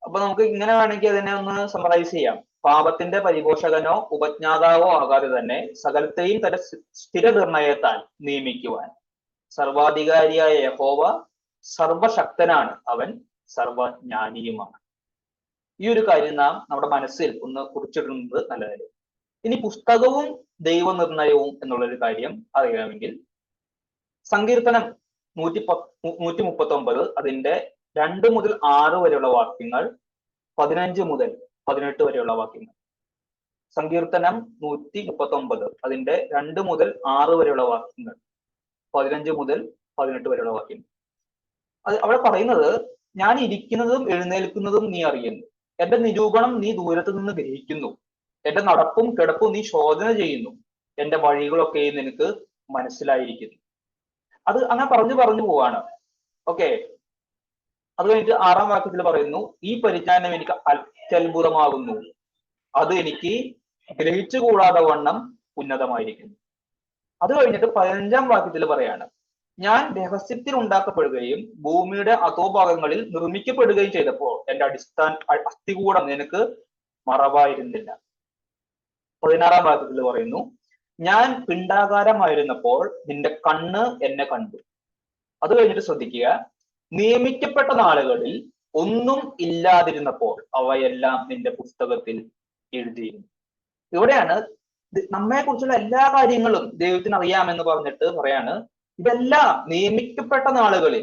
S1: അപ്പൊ നമുക്ക് ഇങ്ങനെ വേണമെങ്കിൽ അതിനെ ഒന്ന് സമറൈസ് ചെയ്യാം. പാപത്തിന്റെ പരിപോഷകനോ ഉപജ്ഞാതാവോ ആകാതെ തന്നെ സകലത്തെയും തന്റെ സ്ഥിര നിർണയത്താൽ നിയമിക്കുവാൻ സർവാധികാരിയായ യഹോവ സർവശക്തനാണ്, അവൻ സർവജ്ഞാനിയുമാണ്. ഈ ഒരു കാര്യം നാം നമ്മുടെ മനസ്സിൽ ഒന്ന് കുറിച്ചിടുന്നത് നല്ലതല്ലേ. ഇനി പുസ്തകവും ദൈവനിർണയവും എന്നുള്ളൊരു കാര്യം അറിയണമെങ്കിൽ സങ്കീർത്തനം 139 അതിന്റെ 2 മുതൽ 6 വരെയുള്ള വാക്യങ്ങൾ, 15 മുതൽ 18 വരെയുള്ള വാക്യങ്ങൾ. സങ്കീർത്തനം 139 അതിന്റെ 2 മുതൽ 6 വരെയുള്ള വാക്യങ്ങൾ, 15 മുതൽ 18 വരെയുള്ള വാക്യങ്ങൾ. അത് അവിടെ പറയുന്നത്, ഞാൻ ഇരിക്കുന്നതും എഴുന്നേൽക്കുന്നതും നീ അറിയുന്നു, എന്റെ നിരൂപണം നീ ദൂരത്ത് നിന്ന് ഗ്രഹിക്കുന്നു, എന്റെ നടപ്പും കിടപ്പും നീ ശോധന ചെയ്യുന്നു, എന്റെ വഴികളൊക്കെ നിനക്ക് മനസ്സിലായിരിക്കുന്നു. അത് അങ്ങനെ പറഞ്ഞു പോവാണ്. ഓക്കെ, അത് കഴിഞ്ഞിട്ട് 6-ാം വാക്യത്തിൽ പറയുന്നു, ഈ പരിജ്ഞാനം എനിക്ക് അത്യത്ഭുതമാകുന്നു, അത് എനിക്ക് ഗ്രഹിച്ചുകൂടാതെ വണ്ണം ഉന്നതമായിരിക്കുന്നു. അത് കഴിഞ്ഞിട്ട് 15-ാം വാക്യത്തിൽ പറയാണ്, ഞാൻ രഹസ്യത്തിൽ ഉണ്ടാക്കപ്പെടുകയും ഭൂമിയുടെ അധോഭാഗങ്ങളിൽ നിർമ്മിക്കപ്പെടുകയും ചെയ്തപ്പോൾ എന്റെ അസ്ഥികൂടം നിനക്ക് മറവായിരുന്നില്ല. 16-ാം വാക്യത്തിൽ പറയുന്നു, ഞാൻ പിണ്ഡാകാരമായിരുന്നപ്പോൾ നിന്റെ കണ്ണ് എന്നെ കണ്ടു. അത് കഴിഞ്ഞിട്ട് ശ്രദ്ധിക്കുക, നിയമിക്കപ്പെട്ട നാളുകളിൽ ഒന്നും ഇല്ലാതിരുന്നപ്പോൾ അവയെല്ലാം നിന്റെ പുസ്തകത്തിൽ എഴുതിയിരുന്നു. ഇവിടെയാണ് നമ്മെ കുറിച്ചുള്ള എല്ലാ കാര്യങ്ങളും ദൈവത്തിന് അറിയാമെന്ന് പറഞ്ഞിട്ട് പറയാണ്, ഇതെല്ലാം നിയമിക്കപ്പെട്ട നാളുകളിൽ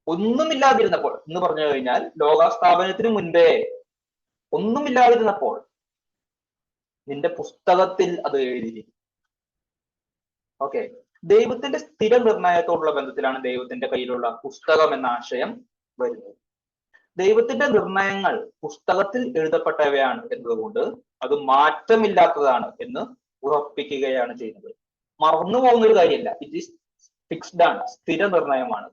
S1: ഒന്നുമില്ലാതിരുന്നപ്പോൾ എന്ന് പറഞ്ഞു കഴിഞ്ഞാൽ ലോകസ്ഥാപനത്തിന് മുൻപേ ഒന്നുമില്ലാതിരുന്നപ്പോൾ നിന്റെ പുസ്തകത്തിൽ അത് എഴുതിയിരിക്കും. ഓക്കെ, ദൈവത്തിന്റെ സ്ഥിര നിർണയത്തോടുള്ള ബന്ധത്തിലാണ് ദൈവത്തിന്റെ കയ്യിലുള്ള പുസ്തകം എന്ന ആശയം വരുന്നത്. ദൈവത്തിന്റെ നിർണയങ്ങൾ പുസ്തകത്തിൽ എഴുതപ്പെട്ടവയാണ് എന്നതുകൊണ്ട് അത് മാറ്റമില്ലാത്തതാണ് എന്ന് ഉറപ്പിക്കുകയാണ് ചെയ്യുന്നത്. മറന്നു പോകുന്ന ഒരു കാര്യമല്ല, ഇറ്റ് ഈസ് ഫിക്സ്ഡ് ആണ്, സ്ഥിര നിർണയമാണ്.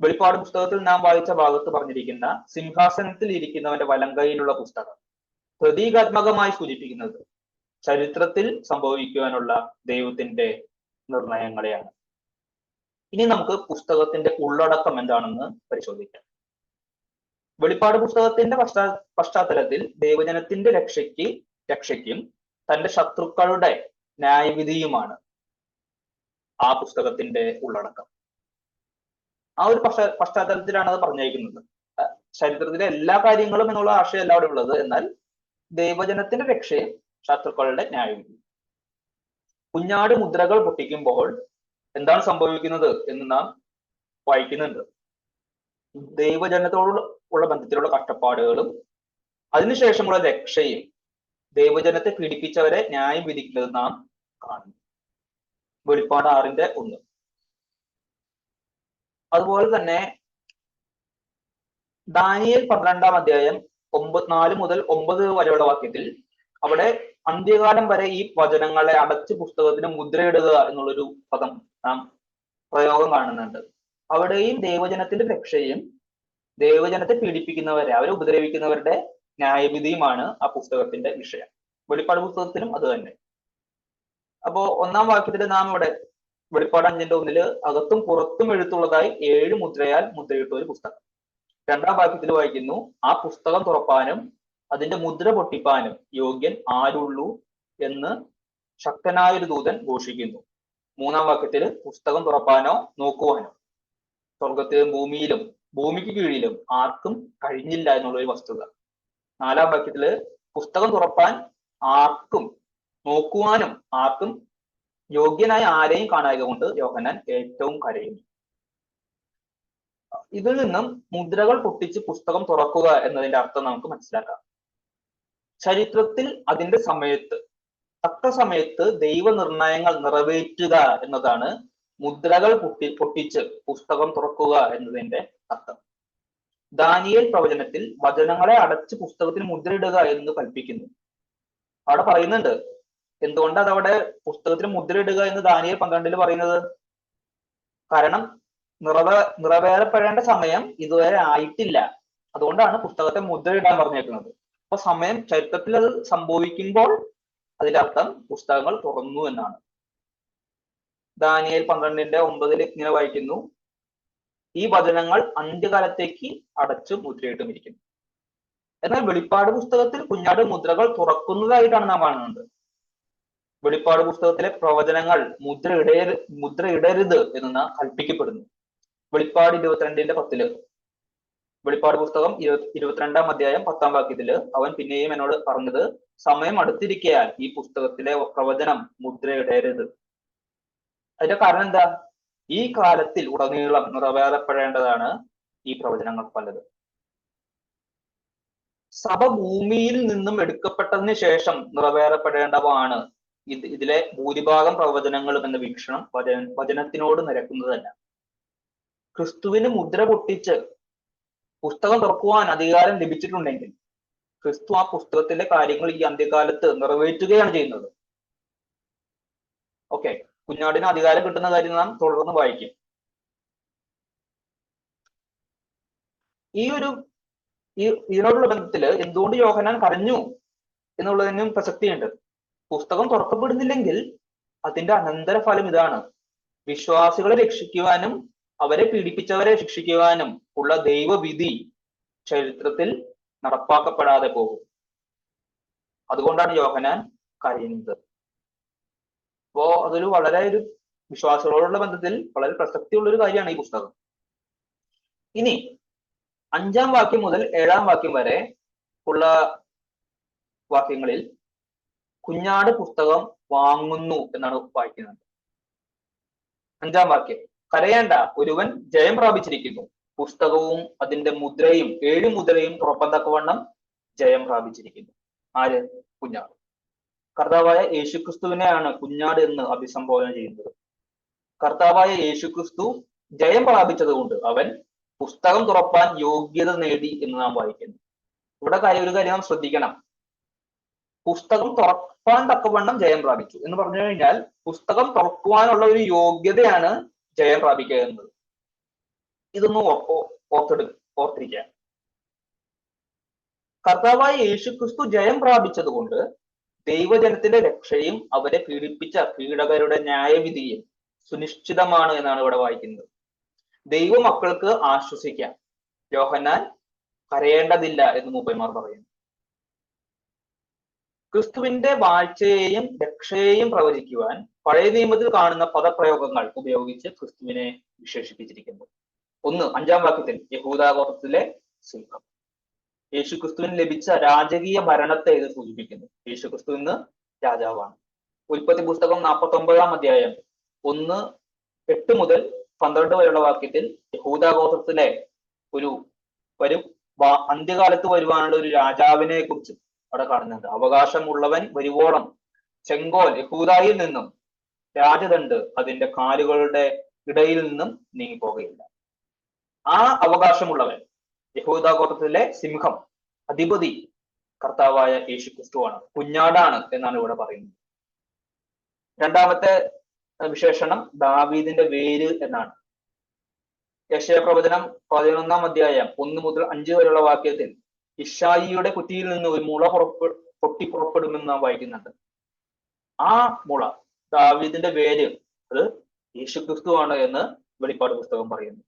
S1: വെളിപ്പാട് പുസ്തകത്തിൽ നാം വായിച്ച ഭാഗത്ത് പറഞ്ഞിരിക്കുന്ന സിംഹാസനത്തിൽ ഇരിക്കുന്നവന്റെ വലങ്കയിലുള്ള പുസ്തകം പ്രതീകാത്മകമായി സൂചിപ്പിക്കുന്നത് ചരിത്രത്തിൽ സംഭവിക്കുവാനുള്ള ദൈവത്തിന്റെ നിർണയങ്ങളെയാണ്. ഇനി നമുക്ക് പുസ്തകത്തിന്റെ ഉള്ളടക്കം എന്താണെന്ന് പരിശോധിക്കാം. വെളിപ്പാട് പുസ്തകത്തിന്റെ പശ്ചാത്തലത്തിൽ ദൈവജനത്തിന്റെ രക്ഷയ്ക്കും തന്റെ ശത്രുക്കളുടെ ന്യായവിധിയുമാണ് ആ പുസ്തകത്തിന്റെ ഉള്ളടക്കം. ആ ഒരു പശ്ചാത്തലത്തിലാണ് അത് പറഞ്ഞിരിക്കുന്നത്. ചരിത്രത്തിലെ എല്ലാ കാര്യങ്ങളും എന്നുള്ള ആശയമല്ല അവിടെ ഉള്ളത്. എന്നാൽ ദൈവജനത്തിന്റെ രക്ഷയും ശത്രുക്കളുടെ ന്യായവിധിയും. കുഞ്ഞാട് മുദ്രകൾ പൊട്ടിക്കുമ്പോൾ എന്താണ് സംഭവിക്കുന്നത് എന്ന് നാം വായിക്കുന്നുണ്ട്. ദൈവജനത്തോടുള്ള ബന്ധത്തിലുള്ള കഷ്ടപ്പാടുകളും അതിനുശേഷമുള്ള രക്ഷയും ദൈവജനത്തെ പീഡിപ്പിച്ചവരെ ന്യായം വിധിക്കുന്നത് നാം കാണുന്നു. വെളിപ്പാട് 6:1. അതുപോലെ തന്നെ ദാനിയേൽ 12-ാം അധ്യായം 4 മുതൽ 9 വരെയുള്ള വാക്യത്തിൽ അവിടെ അന്ത്യകാലം വരെ ഈ വചനങ്ങളെ അടച്ച് പുസ്തകത്തിന് മുദ്രയിടുക എന്നുള്ളൊരു പ്രയോഗം കാണുന്നുണ്ട്. അവിടെയും ദൈവജനത്തിന്റെ രക്ഷയും ദൈവജനത്തെ പീഡിപ്പിക്കുന്നവരെ, അവരെ ഉപദ്രവിക്കുന്നവരുടെ ന്യായവിധിയുമാണ് ആ പുസ്തകത്തിന്റെ വിഷയം. വെളിപ്പാട് പുസ്തകത്തിലും അത് തന്നെ. അപ്പോ 1-ാം വാക്യത്തിൽ നാം ഇവിടെ വെളിപ്പാട് 5:1 അകത്തും പുറത്തും എഴുത്തുള്ളതായി 7 മുദ്രയാൽ മുദ്രയിട്ട ഒരു പുസ്തകം. 2-ാം വാക്യത്തിൽ വായിക്കുന്നു, ആ പുസ്തകം തുറപ്പാനും അതിന്റെ മുദ്ര പൊട്ടിപ്പാനും യോഗ്യൻ ആരുള്ളൂ എന്ന് ശക്തനായൊരു ദൂതൻ ഘോഷിക്കുന്നു. 3-ാം വാക്യത്തിൽ പുസ്തകം തുറപ്പാനോ നോക്കുവാനോ സ്വർഗത്തിലും ഭൂമിയിലും ഭൂമിക്ക് കീഴിലും ആർക്കും കഴിഞ്ഞില്ല എന്നുള്ള ഒരു വസ്തുത. 4-ാം വാക്യത്തില് പുസ്തകം തുറപ്പാൻ ആർക്കും നോക്കുവാനും ആർക്കും യോഗ്യനായ ആരെയും കാണാതെ കൊണ്ട് യോഹന്നാൻ ഏറ്റവും കരയുന്നു. ഇതിൽ നിന്നും മുദ്രകൾ പൊട്ടിച്ച് പുസ്തകം തുറക്കുക എന്നതിന്റെ അർത്ഥം നമുക്ക് മനസ്സിലാക്കാം. ചരിത്രത്തിൽ അതിന്റെ തക്ക സമയത്ത് ദൈവനിർണയങ്ങൾ നിറവേറ്റുക എന്നതാണ് മുദ്രകൾ പൊട്ടിച്ച് പുസ്തകം തുറക്കുക എന്നതിന്റെ അർത്ഥം. ദാനിയേൽ പ്രവചനത്തിൽ വചനങ്ങളെ അടച്ച് പുസ്തകത്തിന് മുദ്രയിടുക എന്ന് കൽപ്പിക്കുന്നു. അവിടെ പറയുന്നുണ്ട് എന്തുകൊണ്ട് അതവിടെ പുസ്തകത്തിന് മുദ്രയിടുക എന്ന് ദാനിയേൽ 12 പറയുന്നത്. കാരണം നിറവേറപ്പെടേണ്ട സമയം ഇതുവരെ ആയിട്ടില്ല. അതുകൊണ്ടാണ് പുസ്തകത്തെ മുദ്രയിടാൻ പറഞ്ഞേക്കുന്നത്. അപ്പൊ ചരിത്രത്തിൽ അത് സംഭവിക്കുമ്പോൾ അതിന്റെ അർത്ഥം പുസ്തകങ്ങൾ തുറന്നു എന്നാണ്. ദാനിയേൽ 12:9 ഇങ്ങനെ വായിക്കുന്നു, ഈ വചനങ്ങൾ അന്ത്യകാലത്തേക്ക് അടച്ചു മുദ്രയിട്ടുമിരിക്കുന്നു. എന്നാൽ വെളിപ്പാട് പുസ്തകത്തിൽ കുഞ്ഞാട് മുദ്രകൾ തുറക്കുന്നതായിട്ടാണ് നാം കാണുന്നത്. വെളിപ്പാട് പുസ്തകത്തിലെ പ്രവചനങ്ങൾ മുദ്രയിടരുത് എന്ന് നാം കൽപ്പിക്കപ്പെടുന്നു. വെളിപ്പാട് 22:10 വെളിപ്പാട് പുസ്തകം 22-ാം അധ്യായം 10-ാം വാക്യത്തില് അവൻ പിന്നെയും എന്നോട് പറഞ്ഞത്, സമയം അടുത്തിരിക്കയാൽ ഈ പുസ്തകത്തിലെ പ്രവചനം മുദ്രയിടരുത്. അതിന്റെ കാരണം എന്താ? ഈ കാലത്തിൽ ഉടനീളം നിറവേറപ്പെടേണ്ടതാണ് ഈ പ്രവചനങ്ങൾ പലത്. സഭ ഭൂമിയിൽ നിന്നും എടുക്കപ്പെട്ടതിന് ശേഷം നിറവേറപ്പെടേണ്ടതാണ് ഇതിലെ ഭൂരിഭാഗം പ്രവചനങ്ങളും എന്ന വീക്ഷണം വചനത്തിനോട് നിരക്കുന്നതല്ല. ക്രിസ്തുവിന് മുദ്ര പൊട്ടിച്ച് പുസ്തകം തുറക്കുവാൻ അധികാരം ലഭിച്ചിട്ടുണ്ടെങ്കിൽ ക്രിസ്തു ആ പുസ്തകത്തിലെ കാര്യങ്ങൾ ഈ അന്ത്യകാലത്ത് നിറവേറ്റുകയാണ് ചെയ്യുന്നത്. ഓക്കെ, കുഞ്ഞാടിന് അധികാരം കിട്ടുന്ന കാര്യം നാം തുടർന്ന് വായിക്കും. ഇതിനോടുള്ള ബന്ധത്തില് എന്തുകൊണ്ട് യോഹന്നാൻ കരഞ്ഞു എന്നുള്ളതിനും പ്രസക്തിയുണ്ട്. പുസ്തകം തുറക്കപ്പെടുന്നില്ലെങ്കിൽ അതിന്റെ അനന്തരഫലം ഇതാണ്: വിശ്വാസികളെ രക്ഷിക്കുവാനും അവരെ പീഡിപ്പിച്ചവരെ ശിക്ഷിക്കുവാനും ഉള്ള ദൈവവിധി ചരിത്രത്തിൽ നടപ്പാക്കപ്പെടാതെ പോകും. അതുകൊണ്ടാണ് യോഹന്നാൻ കരയുന്നത്. അപ്പോ അതൊരു വളരെ വിശ്വാസികളോടുള്ള ബന്ധത്തിൽ വളരെ പ്രസക്തിയുള്ള ഒരു കാര്യമാണ് ഈ പുസ്തകം. ഇനി 5-ാം വാക്യം മുതൽ 7-ാം വാക്യം വരെ ഉള്ള വാക്യങ്ങളിൽ കുഞ്ഞാട് പുസ്തകം വാങ്ങുന്നു എന്നാണ് വായിക്കുന്നത്. 5-ാം വാക്യം, കരയേണ്ട, ഒരുവൻ ജയം പ്രാപിച്ചിരിക്കുന്നു, പുസ്തകവും അതിന്റെ മുദ്രയും 7 മുദ്രയും തുറപ്പത്തക്കവണ്ണം ജയം പ്രാപിച്ചിരിക്കുന്നു. ആര്? കുഞ്ഞാട്. കർത്താവായ യേശുക്രിസ്തുവിനെയാണ് കുഞ്ഞാട് എന്ന് അഭിസംബോധന ചെയ്യുന്നത്. കർത്താവായ യേശുക്രിസ്തു ജയം പ്രാപിച്ചത് കൊണ്ട് അവൻ പുസ്തകം തുറപ്പാൻ യോഗ്യത നേടി എന്ന് നാം വായിക്കുന്നു. ഇവിടെ ഒരു കാര്യം നാം ശ്രദ്ധിക്കണം. പുസ്തകം തുറക്കാൻ തക്കവണ്ണം ജയം പ്രാപിച്ചു എന്ന് പറഞ്ഞു കഴിഞ്ഞാൽ പുസ്തകം തുറക്കുവാനുള്ള ഒരു യോഗ്യതയാണ് ജയം പ്രാപിക്കുക എന്നത്. ഇതൊന്ന് ഓർത്തിരിക്കുക. കർത്താവായ യേശുക്രിസ്തു ജയം പ്രാപിച്ചത് കൊണ്ട് ദൈവജനത്തിന്റെ രക്ഷയും അവരെ പീഡിപ്പിച്ച പീഡകരുടെ ന്യായവിധിയും സുനിശ്ചിതമാണ് എന്നാണ് ഇവിടെ വായിക്കുന്നത്. ദൈവമക്കൾക്ക് ആശ്വസിക്കാം. യോഹന്നാൻ കരയേണ്ടതില്ല എന്ന് മൂപ്പന്മാർ പറയുന്നു. ക്രിസ്തുവിന്റെ വാഴ്ചയെയും രക്ഷയെയും പ്രവചിക്കുവാൻ പഴയ നിയമത്തിൽ കാണുന്ന പദപ്രയോഗങ്ങൾ ഉപയോഗിച്ച് ക്രിസ്തുവിനെ വിശേഷിപ്പിച്ചിരിക്കുന്നു. ഒന്ന്, 5-ാം വാക്യത്തിൽ യഹൂദാഗോത്രത്തിലെ സിംഹം. യേശുക്രിസ്തുവിന് ലഭിച്ച രാജകീയ ഭരണത്തെ ഇത് സൂചിപ്പിക്കുന്നു. യേശുക്രിസ്തു ഇന്ന് രാജാവാണ്. ഉൽപ്പത്തി പുസ്തകം 49-ാം അധ്യായം 1:8 മുതൽ 12 വരെയുള്ള വാക്യത്തിൽ യഹൂദാഗോത്രത്തിലെ ഒരു അന്ത്യകാലത്ത് വരുവാനുള്ള ഒരു രാജാവിനെ കുറിച്ച് അവിടെ കാണുന്നുണ്ട്. അവകാശമുള്ളവൻ വരുവോളം ചെങ്കോൽ യഹൂദായിൽ നിന്നും രാജദണ്ഡ് അതിന്റെ കാലുകളുടെ ഇടയിൽ നിന്നും നീങ്ങിപ്പോകയില്ല. ആ അവകാശമുള്ളവൻ യഹൂദാഗോത്രത്തിലെ സിംഹം, അധിപതി കർത്താവായ യേശുക്രിസ്തുവാണ്, കുഞ്ഞാടാണ് എന്നാണ് ഇവിടെ പറയുന്നത്. രണ്ടാമത്തെ വിശേഷണം ദാവീദിന്റെ വേര് എന്നാണ്. യെശയ്യാ പ്രവചനം 11-ാം അധ്യായം 1 മുതൽ 5 വരെയുള്ള വാക്യത്തിൽ ഇശ്ശായിയുടെ കുറ്റിയിൽ നിന്ന് ഒരു മുള പൊട്ടി പുറപ്പെടുമെന്ന് നാം വായിക്കുന്നുണ്ട്. ആ മുള, ദാവീദിന്റെ വേര്, അത് യേശുക്രിസ്തുവാണ് എന്ന് വെളിപ്പാട് പുസ്തകം പറയുന്നു.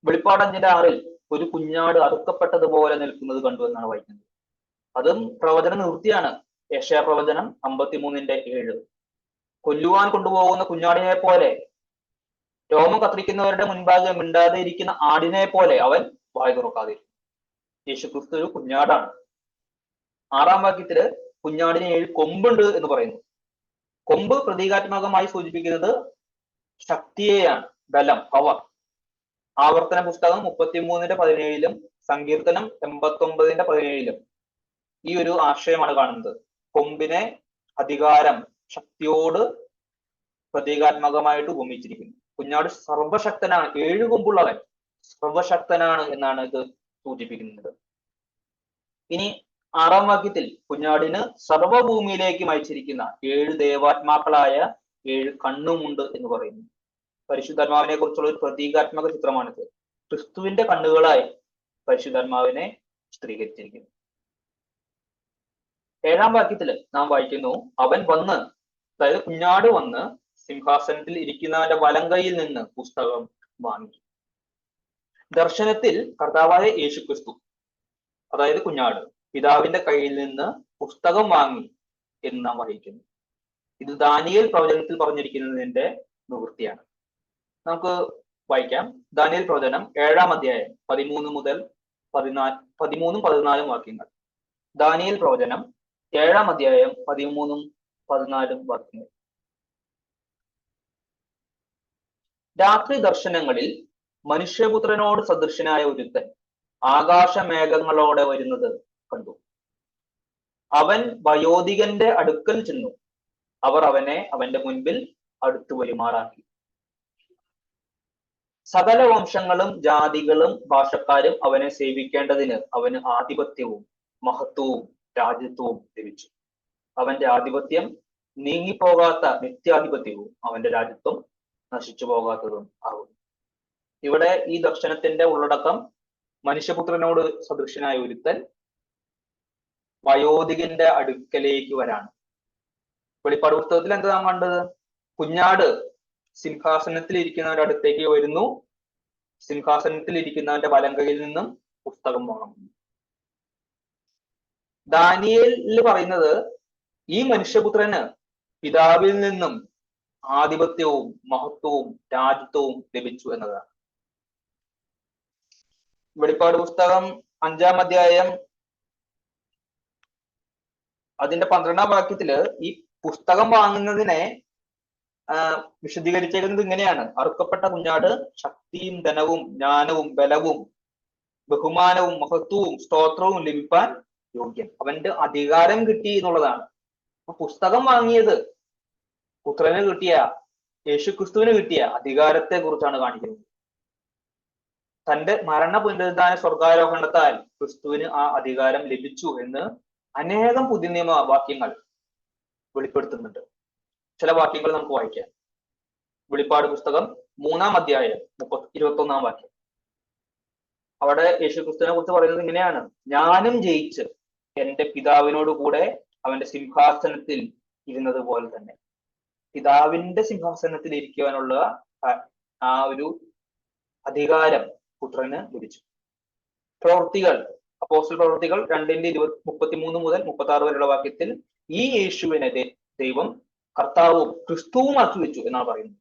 S1: വെളിപ്പാട് 5:6 ഒരു കുഞ്ഞാട് അറുക്കപ്പെട്ടതുപോലെ നിൽക്കുന്നത് കണ്ടു എന്നാണ് വായിക്കുന്നത്. അതും പ്രവചന നിവൃത്തിയാണ്. യെശയ്യാ പ്രവചനം 53:7 കൊല്ലുവാൻ കൊണ്ടുപോകുന്ന കുഞ്ഞാടിനെ പോലെ, രോമം കത്തിരിക്കുന്നവരുടെ മുൻപാകെ മിണ്ടാതെ ഇരിക്കുന്ന ആടിനെ പോലെ അവൻ വായ് തുറക്കാതിരിക്കും. യേശുക്രിസ്തു ഒരു കുഞ്ഞാടാണ്. 6-ാം വാക്യത്തില് കുഞ്ഞാടിന് 7 കൊമ്പുണ്ട് എന്ന് പറയുന്നു. കൊമ്പ് പ്രതീകാത്മകമായി സൂചിപ്പിക്കുന്നത് ശക്തിയെയാണ്, ബലം, പവർ. ആവർത്തന പുസ്തകം 33:17 സങ്കീർത്തനം 89:17 ഈ ഒരു ആശയമാണ് കാണുന്നത്. കൊമ്പിനെ അധികാരം, ശക്തിയോട് പ്രതീകാത്മകമായിട്ട് ഉപമിച്ചിരിക്കുന്നു. കുഞ്ഞാട് സർവശക്തനാണ്, 7 കൊമ്പുള്ളവൻ സർവശക്തനാണ് എന്നാണ് ഇത് സൂചിപ്പിക്കുന്നത്. ഇനി 6-ാം വാക്യത്തിൽ കുഞ്ഞാടിന് സർവഭൂമിയിലേക്ക് അയച്ചിരിക്കുന്ന 7 ദേവാത്മാക്കളായ 7 കണ്ണുമുണ്ട് എന്ന് പറയുന്നു. പരിശുദ്ധാത്മാവിനെ കുറിച്ചുള്ള ഒരു പ്രതീകാത്മക ചിത്രമാണിത്. ക്രിസ്തുവിന്റെ കണ്ണുകളായി പരിശുദ്ധാത്മാവിനെ ചിത്രീകരിച്ചിരിക്കുന്നു. 7-ാം വാക്യത്തിൽ നാം വായിക്കുന്നു, അവൻ വന്ന്, അതായത് കുഞ്ഞാട് വന്ന് സിംഹാസനത്തിൽ ഇരിക്കുന്നവന്റെ വലം കൈയിൽ നിന്ന് പുസ്തകം വാങ്ങി. ദർശനത്തിൽ കർത്താവായ യേശുക്രിസ്തു, അതായത് കുഞ്ഞാട്, പിതാവിന്റെ കയ്യിൽ നിന്ന് പുസ്തകം വാങ്ങി എന്ന് നാം വായിക്കുന്നു. ഇത് ദാനിയേൽ പ്രവചനത്തിൽ പറഞ്ഞിരിക്കുന്നതിന്റെ നിവൃത്തിയാണ്. നമുക്ക് വായിക്കാം. ദാനിയേൽ പ്രവചനം 7-ാം അധ്യായം 13 മുതൽ 14 വാക്യങ്ങൾ. ദാനിയേൽ പ്രവചനം 7-ാം അധ്യായം 13-14 വാക്യങ്ങൾ. രാത്രി ദർശനങ്ങളിൽ മനുഷ്യപുത്രനോട് സദൃശനായ ഒരുത്തൻ ആകാശമേഘങ്ങളോടെ വരുന്നത് കണ്ടു. അവൻ വയോധികന്റെ അടുക്കൽ ചെന്നു. അവർ അവനെ അവന്റെ മുൻപിൽ അടുത്തു വരുമാറാക്കി. സകല വംശങ്ങളും ജാതികളും ഭാഷക്കാരും അവനെ സേവിക്കേണ്ടതിന് അവന് ആധിപത്യവും മഹത്വവും രാജ്യത്വവും ലഭിച്ചു. അവന്റെ ആധിപത്യം നീങ്ങിപ്പോകാത്ത നിത്യാധിപത്യവും അവന്റെ രാജ്യത്വം നശിച്ചു പോകാത്തതും ആകുന്നു. ഇവിടെ ഈ ദർശനത്തിന്റെ ഉള്ളടക്കം മനുഷ്യപുത്രനോട് സദൃശനായ ഒരുത്തൻ വയോധികന്റെ അടുക്കലേക്ക് വരാണ്. വെളിപ്പാട് പുസ്തകത്തിൽ എന്താ നാം കണ്ടത്? കുഞ്ഞാട് സിംഹാസനത്തിൽ ഇരിക്കുന്നവരുടെ അടുത്തേക്ക് വരുന്നു. സിംഹാസനത്തിൽ ഇരിക്കുന്നവന്റെ വലങ്കയിൽ നിന്നും പുസ്തകം വാങ്ങുന്നു. ദാനിയേലിൽ പറയുന്നത് ഈ മനുഷ്യപുത്രന് പിതാവിൽ നിന്നും ആധിപത്യവും മഹത്വവും രാജ്യത്വവും ലഭിച്ചു എന്നതാണ്. വെളിപ്പാട് പുസ്തകം 5-ാം അധ്യായം അതിന്റെ 12-ാം വാക്യത്തില് ഈ പുസ്തകം വാങ്ങുന്നതിനെ വിശദീകരിച്ചിരിക്കുന്നത് ഇങ്ങനെയാണ്: അറുക്കപ്പെട്ട കുഞ്ഞാട് ശക്തിയും ധനവും ജ്ഞാനവും ബലവും ബഹുമാനവും മഹത്വവും സ്തോത്രവും ലഭിപ്പാൻ യോഗ്യൻ. അവന്റെ അധികാരം കിട്ടി എന്നുള്ളതാണ്. അപ്പൊ പുസ്തകം വാങ്ങിയത് പുത്രന് കിട്ടിയ, യേശുക്രിസ്തുവിന് കിട്ടിയ അധികാരത്തെ കുറിച്ചാണ് കാണിക്കുന്നത്. തന്റെ മരണ പുനരുദ്ധാന സ്വർഗാരോഹണത്താൽ ക്രിസ്തുവിന് ആ അധികാരം ലഭിച്ചു എന്ന് അനേകം പുതിയ നിയമ വാക്യങ്ങൾ വെളിപ്പെടുത്തുന്നുണ്ട്. ചില വാക്യങ്ങൾ നമുക്ക് വായിക്കാം. വെളിപ്പാട് പുസ്തകം 3-ാം അധ്യായം 21-ാം വാക്യം. അവിടെ യേശുക്രിസ്തുവിനെ കുറിച്ച് പറയുന്നത് ഇങ്ങനെയാണ്: ഞാനും ജയിച്ച് എന്റെ പിതാവിനോട് കൂടെ അവന്റെ സിംഹാസനത്തിൽ ഇരുന്നത് പോലെ തന്നെ. പിതാവിന്റെ സിംഹാസനത്തിൽ ഇരിക്കുവാനുള്ള ആ ഒരു അധികാരം പുത്രന് ലഭിച്ചു. പ്രവൃത്തികൾ, അപ്പോസ്റ്റൽ പ്രവൃത്തികൾ 2:33 മുതൽ 36 വരെയുള്ള വാക്യത്തിൽ ഈ യേശുവിനെ ദൈവം കർത്താവും ക്രിസ്തുവുമാക്കി വെച്ചു എന്നാണ് പറയുന്നത്.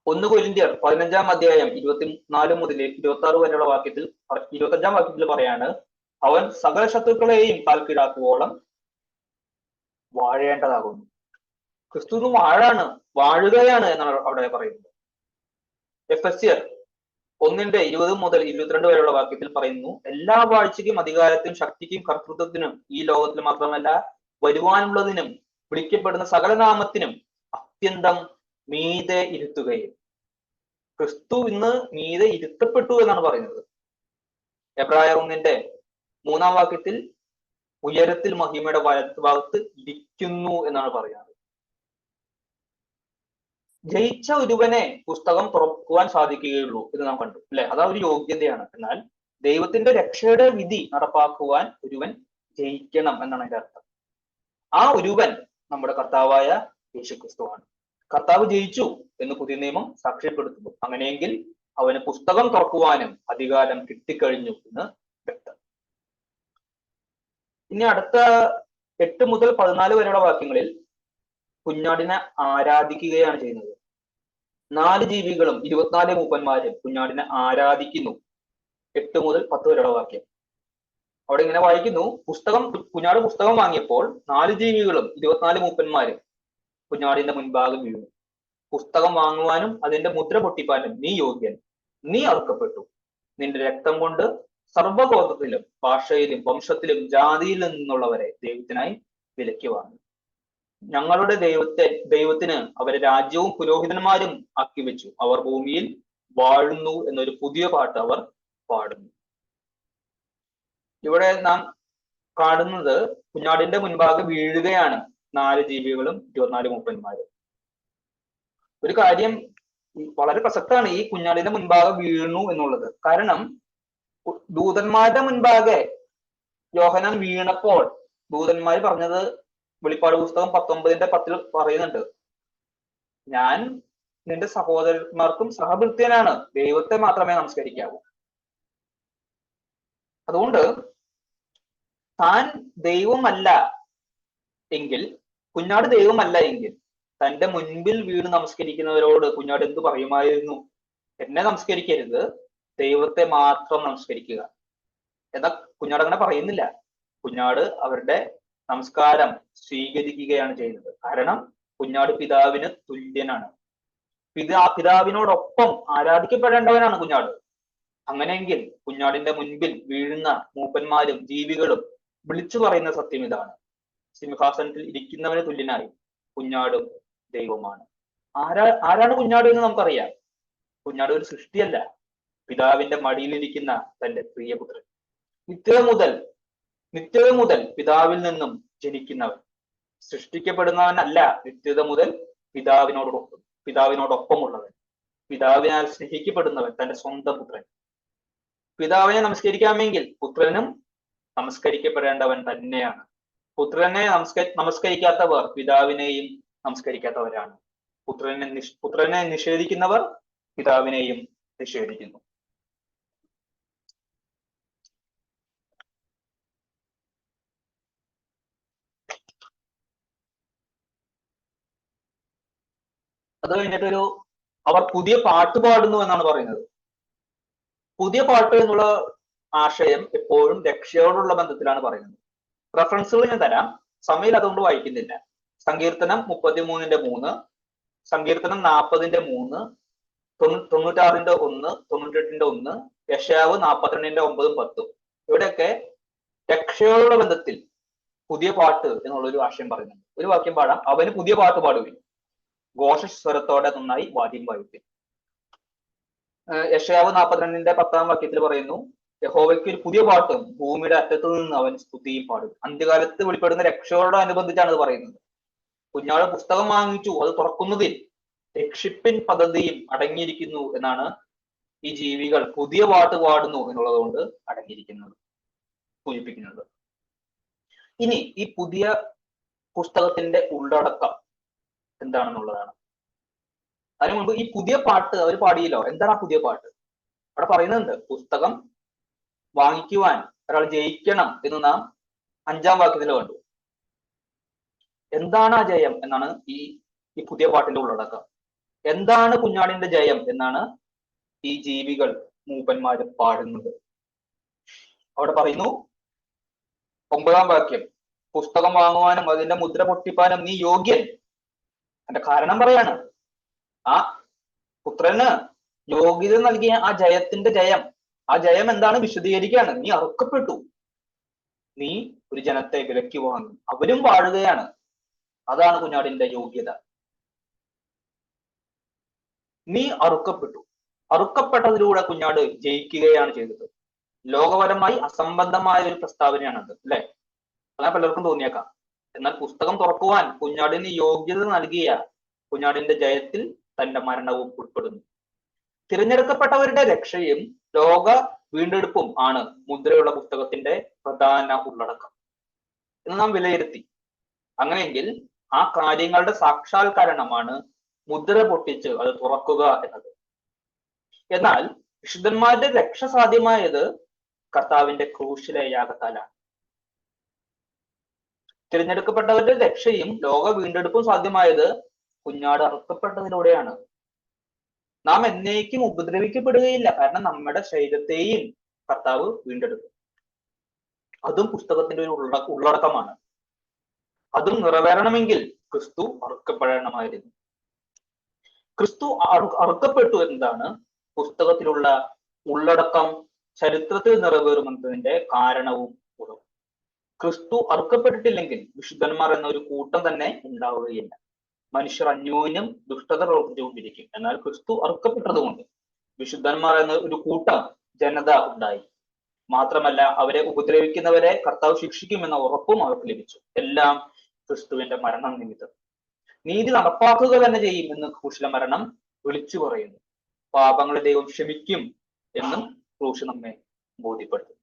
S1: 1 കൊരിന്ത്യർ 15-ാം അധ്യായം 24 മുതൽ 26 വരെയുള്ള വാക്യത്തിൽ 25-ാം വാക്യത്തിൽ പറയാണ്, അവൻ സകല ശത്രുക്കളെയും കാൽക്കീഴാക്കുവോളം വാഴേണ്ടതാകുന്നു. ക്രിസ്തു വാഴുകയാണ് എന്നാണ് അവിടെ പറയുന്നത്. എഫെസ്യർ 1:20 മുതൽ 22 വരെയുള്ള വാക്യത്തിൽ പറയുന്നു, എല്ലാ വാഴ്ചയ്ക്കും അധികാരത്തിനും ശക്തിക്കും കർത്തൃത്വത്തിനും ഈ ലോകത്തിൽ മാത്രമല്ല വരുവാനുള്ളതിനും വിളിക്കപ്പെടുന്ന സകല നാമത്തിനും അത്യന്തം മീതെ ഇരുത്തുകയും. ക്രിസ്തു ഇന്ന് മീതെ ഇരുത്തപ്പെട്ടു എന്നാണ് പറയുന്നത്. എബ്രായർ 1:3 വാക്യത്തിൽ ഉയരത്തിൽ മഹിമയുടെ വലത്തുഭാഗത്ത് ഇരിക്കുന്നു എന്നാണ് പറയുന്നത്. ജയിച്ച ഒരുവനെ പുസ്തകം തുറക്കുവാൻ സാധിക്കുകയുള്ളൂ എന്ന് നാം കണ്ടു, അല്ലെ? അതാ ഒരു യോഗ്യതയാണ്. എന്നാൽ ദൈവത്തിന്റെ രക്ഷയുടെ വിധി നടപ്പാക്കുവാൻ ഒരുവൻ ജയിക്കണം എന്നാണ് അതിന്റെ അർത്ഥം. ആ ഒരുവൻ നമ്മുടെ കർത്താവായ യേശുക്രിസ്തുവാണ്. കർത്താവ് ജയിച്ചു എന്ന് പുതിയ നിയമം സാക്ഷ്യപ്പെടുത്തുന്നു. അങ്ങനെയെങ്കിൽ അവന് പുസ്തകം തുറക്കുവാനും അധികാരം കിട്ടിക്കഴിഞ്ഞു എന്ന് വ്യക്തം. ഇനി അടുത്ത 8 മുതൽ 14 വരെയുള്ള വാക്യങ്ങളിൽ കുഞ്ഞാടിനെ ആരാധിക്കുകയാണ് ചെയ്യുന്നത്. 4 ജീവികളും 24 മൂപ്പന്മാരും കുഞ്ഞാടിനെ ആരാധിക്കുന്നു. 8 മുതൽ 10 വരെയുള്ള വാക്യം അവിടെ ഇങ്ങനെ വായിക്കുന്നു, കുഞ്ഞാട് പുസ്തകം വാങ്ങിയപ്പോൾ 4 ജീവികളും 24 മൂപ്പന്മാരും കുഞ്ഞാടിന്റെ മുൻപാകെ വീണു. പുസ്തകം വാങ്ങുവാനും അതിന്റെ മുദ്ര പൊട്ടിപ്പാനും നീ യോഗ്യൻ, നീ അറുക്കപ്പെട്ടു. നിന്റെ രക്തം കൊണ്ട് സർവ്വഗോത്രത്തിലും ഭാഷയിലും വംശത്തിലും ജാതിയിൽ നിന്നുള്ളവരെ ദൈവത്തിനായി വിലയ്ക്ക് വാങ്ങി. ഞങ്ങളുടെ ദൈവത്തിന് അവരെ രാജ്യവും പുരോഹിതന്മാരും ആക്കി വെച്ചു. അവർ ഭൂമിയിൽ വാഴുന്നു എന്നൊരു പുതിയ പാട്ട് അവർ പാടുന്നു. ഇവിടെ നാം കാണുന്നത് കുഞ്ഞാടിന്റെ മുൻപാകെ വീഴുകയാണ് 4 ജീവികളും 24 മൂപ്പന്മാരും. ഒരു കാര്യം വളരെ പ്രസക്തമാണ്, ഈ കുഞ്ഞാടിന്റെ മുൻപാകെ വീണു എന്നുള്ളത്. കാരണം ദൂതന്മാരുടെ മുൻപാകെ യോഹന്നാൻ വീണപ്പോൾ ദൂതന്മാർ പറഞ്ഞത് വെളിപ്പാട് പുസ്തകം 19:10 പറയുന്നുണ്ട്, ഞാൻ നിന്റെ സഹോദരന്മാർക്കും സഹഭൃത്യനാണ്, ദൈവത്തെ മാത്രമേ നമസ്കരിക്കാവൂ. അതുകൊണ്ട് താൻ ദൈവമല്ല എങ്കിൽ, കുഞ്ഞാട് ദൈവമല്ല എങ്കിൽ തന്റെ മുൻപിൽ വീണ് നമസ്കരിക്കുന്നവരോട് കുഞ്ഞാട് എന്ത് പറയുമായിരുന്നു? എന്നെ നമസ്കരിക്കരുത്, ദൈവത്തെ മാത്രം നമസ്കരിക്കുക. എന്നാൽ കുഞ്ഞാട് അങ്ങനെ പറയുന്നില്ല. കുഞ്ഞാട് അവരുടെ നമസ്കാരം സ്വീകരിക്കുകയാണ് ചെയ്യുന്നത്. കാരണം കുഞ്ഞാട് പിതാവിന് തുല്യനാണ്. പിതാവിനോടൊപ്പം ആരാധിക്കപ്പെടേണ്ടവനാണ് കുഞ്ഞാട്. അങ്ങനെയെങ്കിൽ കുഞ്ഞാടിന്റെ മുൻപിൽ വീഴുന്ന മൂപ്പന്മാരും ജീവികളും വിളിച്ചു പറയുന്ന സത്യം ഇതാണ്, സിംഹാസനത്തിൽ ഇരിക്കുന്നവന് തുല്യനായി കുഞ്ഞാടും ദൈവമാണ്. ആരാണ് കുഞ്ഞാട് എന്ന് നമുക്കറിയാം. കുഞ്ഞാട് ഒരു സൃഷ്ടിയല്ല, പിതാവിന്റെ മടിയിലിരിക്കുന്ന തന്റെ പ്രിയപുത്രൻ. നിത്യത മുതൽ പിതാവിൽ നിന്നും ജനിക്കുന്നവൻ, സൃഷ്ടിക്കപ്പെടുന്നവനല്ല. നിത്യത മുതൽ പിതാവിനോടൊപ്പമുള്ളവൻ, പിതാവിനാൽ സ്നേഹിക്കപ്പെടുന്നവൻ, തന്റെ സ്വന്തം പുത്രൻ. പിതാവിനെ നമസ്കരിക്കാമെങ്കിൽ പുത്രനും നമസ്കരിക്കപ്പെടേണ്ടവൻ തന്നെയാണ്. പുത്രനെ നമസ്കരിക്കാത്തവർ പിതാവിനെയും നമസ്കരിക്കാത്തവരാണ്. പുത്രനെ നിഷേധിക്കുന്നവർ പിതാവിനെയും നിഷേധിക്കുന്നു. അത് കഴിഞ്ഞിട്ടൊരു അവർ പുതിയ പാട്ട് പാടുന്നു എന്നാണ് പറയുന്നത്. പുതിയ പാട്ട് എന്നുള്ള ആശയം എപ്പോഴും രക്ഷയോടുള്ള ബന്ധത്തിലാണ് പറയുന്നത്. റെഫറൻസുകൾ ഞാൻ തരാം, സമയം അതുകൊണ്ട് വായിക്കുന്നില്ല. സങ്കീർത്തനം 33:3, സങ്കീർത്തനം 40:3, 96:1, 98:1, യെശയ്യാവ് 42:9-10. ഇവിടെയൊക്കെ രക്ഷയോടുള്ള ബന്ധത്തിൽ പുതിയ പാട്ട് എന്നുള്ളൊരു ആശയം പറയുന്നുണ്ട്. ഒരു വാക്യം പാടാം, അവന് പുതിയ പാട്ട് പാടുവിൻ, ഘോഷസ്വരത്തോടെ നന്നായി വാദ്യം വായിക്കും. യെശയ്യാവ് 42:10 വാക്യത്തിൽ പറയുന്നു, യഹോവയ്ക്ക് ഒരു പുതിയ പാട്ടും ഭൂമിയുടെ അറ്റത്തു നിന്ന് അവൻ സ്തുതിയും പാടും. അന്ത്യകാലത്ത് വെളിപ്പെടുന്ന രക്ഷയോടനുബന്ധിച്ചാണ് ഇത് പറയുന്നത്. കുഞ്ഞാട് പുസ്തകം വാങ്ങിച്ചു, അത് തുറക്കുന്നതിൽ രക്ഷിപ്പിൻ പദ്ധതിയും അടങ്ങിയിരിക്കുന്നു എന്നാണ് ഈ ജീവികൾ പുതിയ പാട്ട് പാടുന്നു എന്നുള്ളത് കൊണ്ട് അടങ്ങിയിരിക്കുന്നത്, സൂചിപ്പിക്കുന്നത്. ഇനി ഈ പുതിയ പുസ്തകത്തിന്റെ ഉള്ളടക്കം എന്താണെന്നുള്ളതാണ്. അതിനു മുമ്പ് ഈ പുതിയ പാട്ട് അവർ പാടിയല്ലോ, എന്താണ് ആ പുതിയ പാട്ട്? അവിടെ പറയുന്നുണ്ട്, പുസ്തകം വാങ്ങിക്കുവാൻ ഒരാൾ ജയിക്കണം എന്ന് നാം 5-ാം വാക്യത്തിൽ കണ്ടു. എന്താണ് ആ ജയം എന്നാണ് ഈ പുതിയ പാട്ടിന്റെ ഉള്ളടക്കം. എന്താണ് കുഞ്ഞാടിന്റെ ജയം എന്നാണ് ഈ ജീവികൾ മൂപ്പന്മാര് പാടുന്നത്. അവിടെ പറയുന്നു 9-ാം വാക്യം, പുസ്തകം വാങ്ങുവാനും അതിന്റെ മുദ്ര പൊട്ടിപ്പാനും നീ യോഗ്യൻ. അതിന്റെ കാരണം പറയാണ്, ആ പുത്രന് യോഗ്യത നൽകിയ ആ ജയത്തിന്റെ ജയം, ആ ജയം എന്താണ് വിശദീകരിക്കുകയാണ്. നീ അറുക്കപ്പെട്ടു, നീ ഒരു ജനത്തെ വിലക്കി വാങ്ങി. അവരും പാടുകയാണ്, അതാണ് കുഞ്ഞാടിന്റെ യോഗ്യത. നീ അറുക്കപ്പെട്ടു. അറുക്കപ്പെട്ടതിലൂടെ കുഞ്ഞാട് ജയിക്കുകയാണ് ചെയ്തത്. ലോകപരമായി അസംബന്ധമായ ഒരു പ്രസ്താവനയാണത്, അല്ലെ? അങ്ങനെ പലർക്കും തോന്നിയേക്കാം. എന്നാൽ പുസ്തകം തുറക്കുവാൻ കുഞ്ഞാടിന് യോഗ്യത നൽകിയ കുഞ്ഞാടിന്റെ ജയത്തിൽ തന്റെ മരണവും ഉൾപ്പെടുന്നു. തിരഞ്ഞെടുക്കപ്പെട്ടവരുടെ രക്ഷയും ലോക വീണ്ടെടുപ്പും ആണ് മുദ്രയുള്ള പുസ്തകത്തിന്റെ പ്രധാന ഉള്ളടക്കം എന്ന് നാം വിലയിരുത്തി. അങ്ങനെയെങ്കിൽ ആ കാര്യങ്ങളുടെ സാക്ഷാത്കരണമാണ് മുദ്ര പൊട്ടിച്ച് അത് തുറക്കുക എന്നത്. എന്നാൽ വിശുദ്ധന്മാരുടെ രക്ഷ സാധ്യമായത് കർത്താവിന്റെ ക്രൂശിലെ യാഗത്താലാണ്. തിരഞ്ഞെടുക്കപ്പെട്ടവരുടെ രക്ഷയും ലോക വീണ്ടെടുപ്പും സാധ്യമായത് കുഞ്ഞാട് അറുക്കപ്പെട്ടതിലൂടെയാണ്. നാം എന്നേക്കും ഉപദ്രവിക്കപ്പെടുകയില്ല, കാരണം നമ്മുടെ ശരീരത്തെയും കർത്താവ് വീണ്ടെടുക്കും. അതും പുസ്തകത്തിന്റെ ഒരു ഉള്ളടക്കമാണ്. അതും നിറവേറണമെങ്കിൽ ക്രിസ്തു അറുക്കപ്പെടണമായിരുന്നു. ക്രിസ്തു അറുക്കപ്പെട്ടു എന്നതാണ് പുസ്തകത്തിലുള്ള ഉള്ളടക്കം ചരിത്രത്തിൽ നിറവേറുമെന്നതിന്റെ കാരണവും ഉറവും. ക്രിസ്തു അറുക്കപ്പെട്ടിട്ടില്ലെങ്കിൽ വിശുദ്ധന്മാർ എന്നൊരു കൂട്ടം തന്നെ ഉണ്ടാവുകയില്ല. മനുഷ്യർ അന്യോന്യം ദുഷ്ടത പ്രവർത്തിച്ചുകൊണ്ടിരിക്കും. എന്നാൽ ക്രിസ്തു അറുക്കപ്പെട്ടതുകൊണ്ട് വിശുദ്ധന്മാർ എന്ന ഒരു കൂട്ടം ജനത ഉണ്ടായി. മാത്രമല്ല, അവരെ ഉപദ്രവിക്കുന്നവരെ കർത്താവ് ശിക്ഷിക്കുമെന്ന ഉറപ്പും അവർക്ക് ലഭിച്ചു. എല്ലാം ക്രിസ്തുവിന്റെ മരണം നിമിത്തം. നീതി നടപ്പാക്കുക തന്നെ ചെയ്യും എന്ന് ക്രൂശിലെ മരണം വിളിച്ചു പറയുന്നു. പാപങ്ങളെ ദൈവം ക്ഷമിക്കും എന്നും ക്രൂശ് നമ്മെ ബോധ്യപ്പെടുത്തും.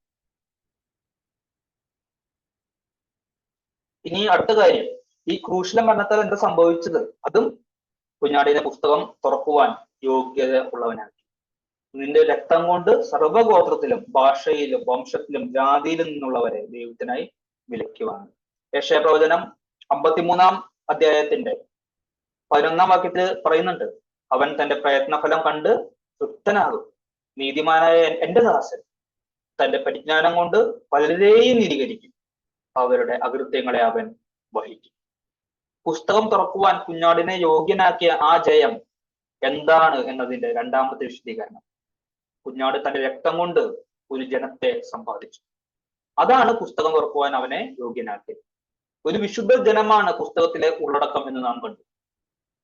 S1: ഇനി അടുത്ത കാര്യം, ഈ ക്രൂശിലെ മരണത്താൽ എന്താ സംഭവിച്ചത്? അതും കുഞ്ഞാടിനെ പുസ്തകം തുറക്കുവാൻ യോഗ്യത ഉള്ളവനാക്കി. നിന്റെ രക്തം കൊണ്ട് സർവ്വഗോത്രത്തിലും ഭാഷയിലും വംശത്തിലും ജാതിയിലും നിന്നുള്ളവരെ ദൈവത്തിനായി വിലക്കുവാണ്. യെശയ്യാ പ്രവചനം 53-ാം അധ്യായത്തിന്റെ 11-ാം വാക്യത്തിൽ പറയുന്നുണ്ട്, അവൻ തന്റെ പ്രയത്നഫലം കണ്ട് തൃപ്തനാകും. നീതിമാനായ എന്റെ ദാസൻ തന്റെ പരിജ്ഞാനം കൊണ്ട് പലരെയും നീതീകരിക്കും. അവരുടെ അകൃത്യങ്ങളെ അവൻ വഹിക്കും. പുസ്തകം തുറക്കുവാൻ കുഞ്ഞാടിനെ യോഗ്യനാക്കിയ ആ ജയം എന്താണ് എന്നതിന്റെ രണ്ടാമത്തെ വിശദീകരണം, കുഞ്ഞാട് തന്റെ രക്തം കൊണ്ട് ഒരു ജനത്തെ സമ്പാദിച്ചു. അതാണ് പുസ്തകം തുറക്കുവാൻ അവനെ യോഗ്യനാക്കിയത്. ഒരു വിശുദ്ധ ജനമാണ് പുസ്തകത്തിലെ ഉള്ളടക്കം എന്ന് നാം കണ്ടു.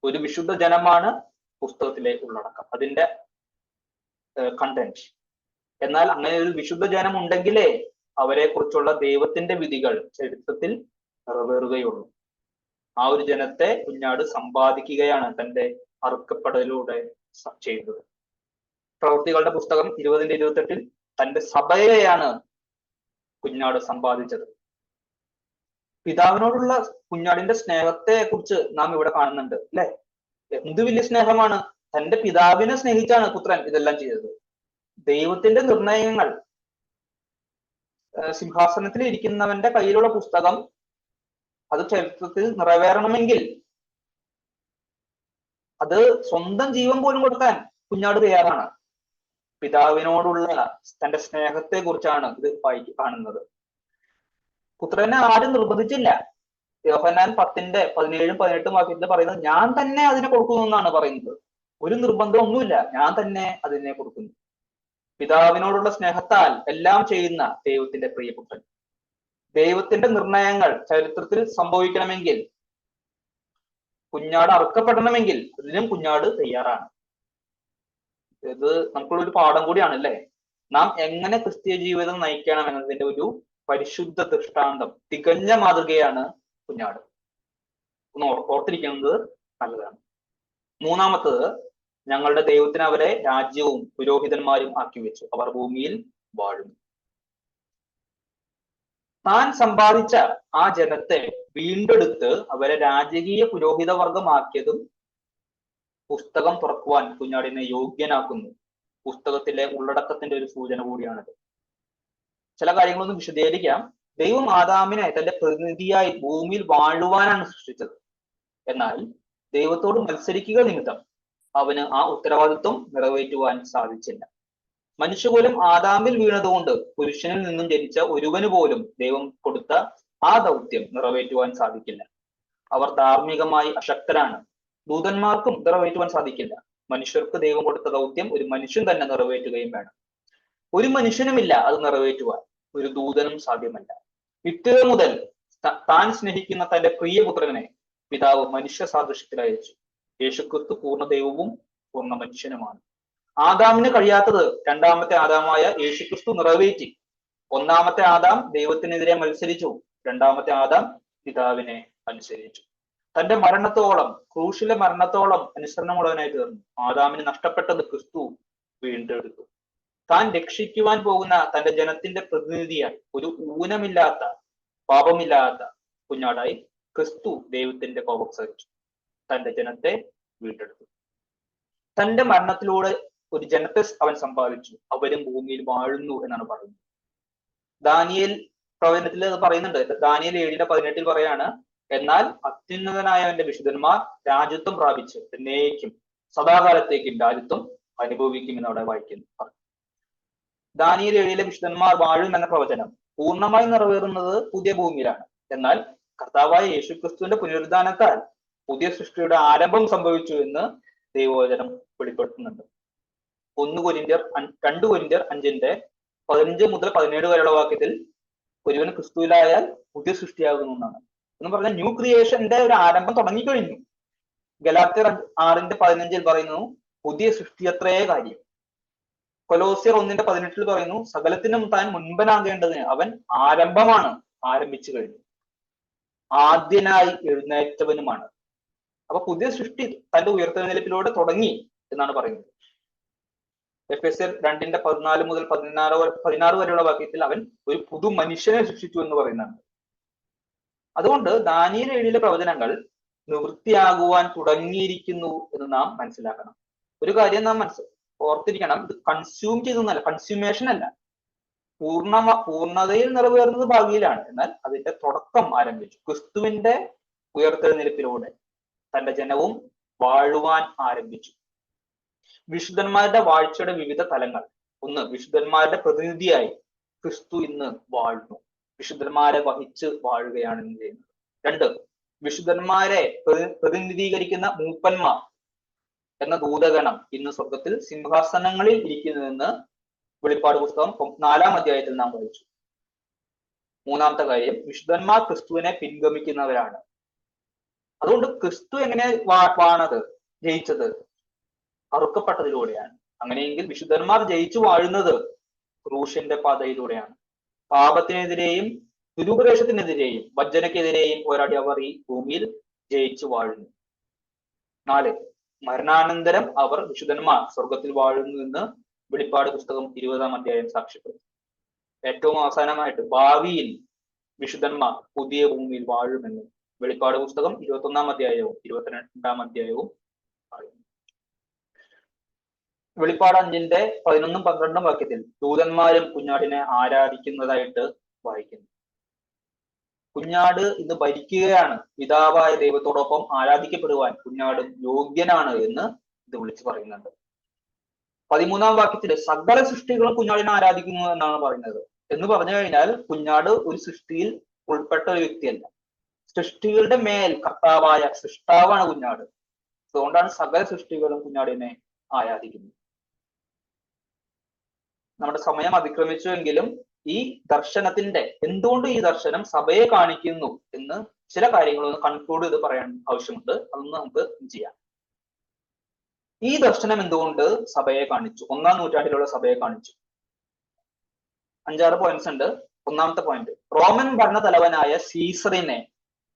S1: ഒരു വിശുദ്ധ ജനമാണ് പുസ്തകത്തിലെ ഉള്ളടക്കം, അതിന്റെ കണ്ടന്റ്. എന്നാൽ അങ്ങനെ ഒരു വിശുദ്ധ ജനം ഉണ്ടെങ്കിലേ അവരെ കുറിച്ചുള്ള ദൈവത്തിന്റെ വിധികൾ ചരിത്രത്തിൽ നിറവേറുകയുള്ളൂ. ആ ഒരു ജനത്തെ കുഞ്ഞാട് സമ്പാദിക്കുകയാണ് തന്റെ അറുക്കപ്പെടലിലൂടെ ചെയ്തത്. പ്രവൃത്തികളുടെ പുസ്തകം 20-28 തന്റെ സഭയെയാണ് കുഞ്ഞാട് സമ്പാദിച്ചത്. പിതാവിനോടുള്ള കുഞ്ഞാടിന്റെ സ്നേഹത്തെ കുറിച്ച് നാം ഇവിടെ കാണുന്നുണ്ട്, അല്ലെ? എന്ത് വലിയ സ്നേഹമാണ്! തന്റെ പിതാവിനെ സ്നേഹിച്ചാണ് പുത്രൻ ഇതെല്ലാം ചെയ്തത്. ദൈവത്തിന്റെ നിർണയങ്ങൾ, സിംഹാസനത്തിൽ ഇരിക്കുന്നവന്റെ കയ്യിലുള്ള പുസ്തകം അത് ചരിത്രത്തിൽ നിറവേറണമെങ്കിൽ അത് സ്വന്തം ജീവൻ പോലും കൊടുക്കാൻ കുഞ്ഞാട് തയ്യാറാണ്. പിതാവിനോടുള്ള തന്റെ സ്നേഹത്തെ കുറിച്ചാണ് ഇത് കാണുന്നത്. പുത്രനെ ആരും നിർബന്ധിച്ചില്ല. യോഹന്നാൻ 10-17-18 വാക്യത്തിൽ പറയുന്നത് ഞാൻ തന്നെ അതിനെ കൊടുക്കുന്നു എന്നാണ് പറയുന്നത്. ഒരു നിർബന്ധം ഒന്നുമില്ല, ഞാൻ തന്നെ അതിനെ കൊടുക്കുന്നു. പിതാവിനോടുള്ള സ്നേഹത്താൽ എല്ലാം ചെയ്യുന്ന ദൈവത്തിന്റെ പ്രിയപുത്രൻ. ദൈവത്തിന്റെ നിർണയങ്ങൾ ചരിത്രത്തിൽ സംഭവിക്കണമെങ്കിൽ, കുഞ്ഞാട് അറുക്കപ്പെടണമെങ്കിൽ അതിനും കുഞ്ഞാട് തയ്യാറാണ്. ഇത് നമുക്കുള്ളൊരു പാഠം കൂടിയാണ്, അല്ലെ? നാം എങ്ങനെ ക്രിസ്തീയ ജീവിതം നയിക്കണം എന്നതിന്റെ ഒരു പരിശുദ്ധ ദൃഷ്ടാന്തം, തികഞ്ഞ മാതൃകയാണ് കുഞ്ഞാട്. ഒന്ന് ഓർത്തിരിക്കുന്നത് നല്ലതാണ്. മൂന്നാമത്തത്, ഞങ്ങളുടെ ദൈവത്തിന് അവരെ രാജ്യവും പുരോഹിതന്മാരും ആക്കി വെച്ചു, അവർ ഭൂമിയിൽ വാഴുന്നു. താൻ സമ്പാദിച്ച ആ ജനത്തെ വീണ്ടെടുത്ത് അവരെ രാജകീയ പുരോഹിത വർഗമാക്കിയതും പുസ്തകം തുറക്കുവാൻ കുഞ്ഞാടിനെ യോഗ്യനാക്കുന്നു. പുസ്തകത്തിലെ ഉള്ളടക്കത്തിന്റെ ഒരു സൂചന കൂടിയാണത്. ചില കാര്യങ്ങളൊന്നും വിശദീകരിക്കാം. ദൈവം ആദാമിനെ തന്റെ പ്രതിനിധിയായി ഭൂമിയിൽ വാഴുവാനാണ് സൃഷ്ടിച്ചത്. എന്നാൽ ദൈവത്തോട് മത്സരിക്കുക നിമിത്തം അവന് ആ ഉത്തരവാദിത്വം നിറവേറ്റുവാൻ സാധിച്ചില്ല. മനുഷ്യകുലം ആദാമിൽ വീണതുകൊണ്ട് പുരുഷനിൽ നിന്നും ജനിച്ച ഒരുവന് പോലും ദൈവം കൊടുത്ത ആ ദൗത്യം നിറവേറ്റുവാൻ സാധിക്കില്ല. അവർ ധാർമ്മികമായി അശക്തരാണ്. ദൂതന്മാർക്കും നിറവേറ്റുവാൻ സാധിക്കില്ല. മനുഷ്യർക്ക് ദൈവം കൊടുത്ത ദൗത്യം ഒരു മനുഷ്യൻ തന്നെ നിറവേറ്റുകയും വേണം. ഒരു മനുഷ്യനുമില്ല അത് നിറവേറ്റുവാൻ, ഒരു ദൂതനും സാധ്യമല്ല. വിത്തുക മുതൽ താൻ സ്നേഹിക്കുന്ന തന്റെ പ്രിയപുത്രനെ പിതാവ് മനുഷ്യ സാദൃശ്യത്തിൽ അയച്ചു. യേശുക്രിസ്തു പൂർണ്ണ ദൈവവും പൂർണ്ണ മനുഷ്യനുമാണ്. ആദാമിന് കഴിയാത്തത് രണ്ടാമത്തെ ആദാമായ യേശുക്രിസ്തു നിറവേറ്റി. ഒന്നാമത്തെ ആദാം ദൈവത്തിനെതിരെ മത്സരിച്ചു. രണ്ടാമത്തെ ആദാം പിതാവിനെ അനുസരിച്ചു. തന്റെ മരണത്തോളം, ക്രൂശിലെ മരണത്തോളം അനുസരണമുള്ളവനായി തീർന്നു. ആദാമിന് നഷ്ടപ്പെട്ടത് ക്രിസ്തു വീണ്ടെടുത്തു. താൻ രക്ഷിക്കുവാൻ പോകുന്ന തന്റെ ജനത്തിന്റെ പ്രതിനിധിയായി, ഒരു ഊനമില്ലാത്ത പാപമില്ലാത്ത കുഞ്ഞാടായി ക്രിസ്തു ദൈവത്തിന്റെ കോപം സഹിച്ചു. തന്റെ ജനത്തെ വീണ്ടെടുത്തു. തന്റെ മരണത്തിലൂടെ ഒരു ജനത്തെ അവൻ സമ്പാദിച്ചു. അവരും ഭൂമിയിൽ വാഴുന്നു എന്നാണ് പറയുന്നത്. ദാനിയേൽ പ്രവചനത്തിൽ അത് പറയുന്നുണ്ട്. ദാനിയേൽ 7:18 പറയാണ്, എന്നാൽ അത്യുന്നതനായവന്റെ വിശുദ്ധന്മാർ രാജ്യത്വം പ്രാപിച്ച് എന്നേക്കും സദാകാലത്തേക്കും രാജ്യത്വം അനുഭവിക്കും എന്നവിടെ വായിക്കുന്നു. ദാനിയേൽ 7 വിശുദ്ധന്മാർ വാഴും എന്ന പ്രവചനം പൂർണ്ണമായി നിറവേറുന്നത് പുതിയ ഭൂമിയിലാണ്. എന്നാൽ കർത്താവായ യേശുക്രിസ്തുവിന്റെ പുനരുദ്ധാനത്താൽ പുതിയ സൃഷ്ടിയുടെ ആരംഭം സംഭവിച്ചു എന്ന് ദൈവവചനം വെളിപ്പെടുത്തുന്നുണ്ട്. 2 കൊരിന്ത്യർ 5:15 മുതൽ 17 വരെയുള്ള വാക്യത്തിൽ ഒരുവൻ ക്രിസ്തുവിലായാൽ പുതിയ സൃഷ്ടിയാകുന്നു എന്നാണ്. എന്ന് പറഞ്ഞാൽ ന്യൂ ക്രിയേഷന്റെ ഒരു ആരംഭം തുടങ്ങിക്കഴിഞ്ഞു. ഗലാത്യർ 6:15 പറയുന്നു, പുതിയ സൃഷ്ടി അത്രേ കാര്യം. കൊലോസ്യർ 1:18 പറയുന്നു, സകലത്തിനും താൻ മുൻപനാകേണ്ടതിന് അവൻ ആരംഭമാണ്, ആരംഭിച്ചു കഴിഞ്ഞു, ആദ്യനായി എഴുന്നേറ്റവനുമാണ്. അപ്പൊ പുതിയ സൃഷ്ടി തന്റെ ഉയർത്തെഴുന്നേൽപ്പിലൂടെ തുടങ്ങി എന്നാണ് പറയുന്നത്. എഫെസ്യർ 2:14 മുതൽ 16 വരെയുള്ള വാക്യത്തിൽ അവൻ ഒരു പുതു മനുഷ്യനെ സൃഷ്ടിച്ചു എന്ന് പറയുന്നുണ്ട്. അതുകൊണ്ട് ദാനിയേൽ 7 പ്രവചനങ്ങൾ നിവൃത്തിയാകുവാൻ തുടങ്ങിയിരിക്കുന്നു എന്ന് നാം മനസ്സിലാക്കണം. ഒരു കാര്യം നാം ഓർത്തിരിക്കണം, ഇത് കൺസ്യൂം ചെയ്തെന്നല്ല, കൺസ്യൂമേഷൻ അല്ല. പൂർണ്ണതയിൽ നിറവേറുന്നത് ഭാവിയിലാണ്. എന്നാൽ അതിന്റെ തുടക്കം ആരംഭിച്ചു. ക്രിസ്തുവിന്റെ ഉയർത്തെഴുന്നേൽപ്പിലൂടെ തന്റെ ജനവും വാഴുവാൻ ആരംഭിച്ചു. വിശുദ്ധന്മാരുടെ വാഴ്ചയുടെ വിവിധ തലങ്ങൾ. 1, വിശുദ്ധന്മാരുടെ പ്രതിനിധിയായി ക്രിസ്തു ഇന്ന് വാഴുന്നു. വിശുദ്ധന്മാരെ വഹിച്ച് വാഴുകയാണ് ഇന്ന് ചെയ്യുന്നത്. 2, വിശുദ്ധന്മാരെ പ്രതിനിധീകരിക്കുന്ന മൂപ്പന്മാർ എന്ന ദൂതഗണം ഇന്ന് സ്വർഗത്തിൽ സിംഹാസനങ്ങളിൽ ഇരിക്കുന്നുവെന്ന് വെളിപ്പാട് പുസ്തകം 4-ാം അധ്യായത്തിൽ നാം വായിച്ചു. 3-ാമത്തെ കാര്യം, വിശുദ്ധന്മാർ ക്രിസ്തുവിനെ പിൻഗമിക്കുന്നവരാണ്. അതുകൊണ്ട് ക്രിസ്തു എങ്ങനെ വാണത്, ജയിച്ചത്? അറുക്കപ്പെട്ടതിലൂടെയാണ്. അങ്ങനെയെങ്കിൽ വിശുദ്ധന്മാർ ജയിച്ചു വാഴുന്നത് ക്രൂശിന്റെ പാതയിലൂടെയാണ്. പാപത്തിനെതിരെയും ദുരുപദേശത്തിനെതിരെയും വഞ്ചനക്കെതിരെയും പോരാടി അവർ ഈ ഭൂമിയിൽ ജയിച്ചു വാഴുന്നു. 4, മരണാനന്തരം അവർ വിശുദ്ധന്മാർ സ്വർഗത്തിൽ വാഴുന്നു എന്ന് വെളിപ്പാട് പുസ്തകം 20-ാം അധ്യായം സാക്ഷ്യപ്പെടുത്തും. ഏറ്റവും അവസാനമായിട്ട് ഭാവിയിൽ വിശുദ്ധന്മാർ പുതിയ ഭൂമിയിൽ വാഴുമെന്ന് വെളിപ്പാട് പുസ്തകം 21-ാം അധ്യായവും 22-ാം അധ്യായവും പറയുന്നു. വെളിപ്പാട് 5:11-12 വാക്യത്തിൽ ദൂതന്മാരും കുഞ്ഞാടിനെ ആരാധിക്കുന്നതായിട്ട് വായിക്കുന്നു. കുഞ്ഞാട് ഇന്ന് ഭരിക്കുകയാണ്. പിതാവായ ദൈവത്തോടൊപ്പം ആരാധിക്കപ്പെടുവാൻ കുഞ്ഞാടും യോഗ്യനാണ് എന്ന് ഇത് വിളിച്ചു പറയുന്നുണ്ട്. 13-ാം വാക്യത്തിൽ സകല സൃഷ്ടികളും കുഞ്ഞാടിനെ ആരാധിക്കുന്നു എന്നാണ് പറയുന്നത്. എന്ന് പറഞ്ഞു കഴിഞ്ഞാൽ കുഞ്ഞാട് ഒരു സൃഷ്ടിയിൽ ഉൾപ്പെട്ട ഒരു വ്യക്തിയല്ല. സൃഷ്ടികളുടെ മേൽ കർത്താവായ സൃഷ്ടാവാണ് കുഞ്ഞാട്. അതുകൊണ്ടാണ് സകല സൃഷ്ടികളും കുഞ്ഞാടിനെ ആരാധിക്കുന്നത്. നമ്മുടെ സമയം അതിക്രമിച്ചുവെങ്കിലും ഈ ദർശനത്തിന്റെ എന്തുകൊണ്ട് ഈ ദർശനം സഭയെ കാണിക്കുന്നു എന്ന് ചില കാര്യങ്ങളൊന്ന് കൺക്ലൂഡ് ചെയ്ത് പറയാൻ ആവശ്യമുണ്ട്. അതൊന്ന് നമുക്ക് ചെയ്യാം. ഈ ദർശനം എന്തുകൊണ്ട് സഭയെ കാണിച്ചു? 1-ാം നൂറ്റാണ്ടിലുള്ള സഭയെ കാണിച്ചു. 5-6 പോയിന്റ്സ് ഉണ്ട്. 1-ാമത്തെ പോയിന്റ്, റോമൻ ഭരണതലവനായ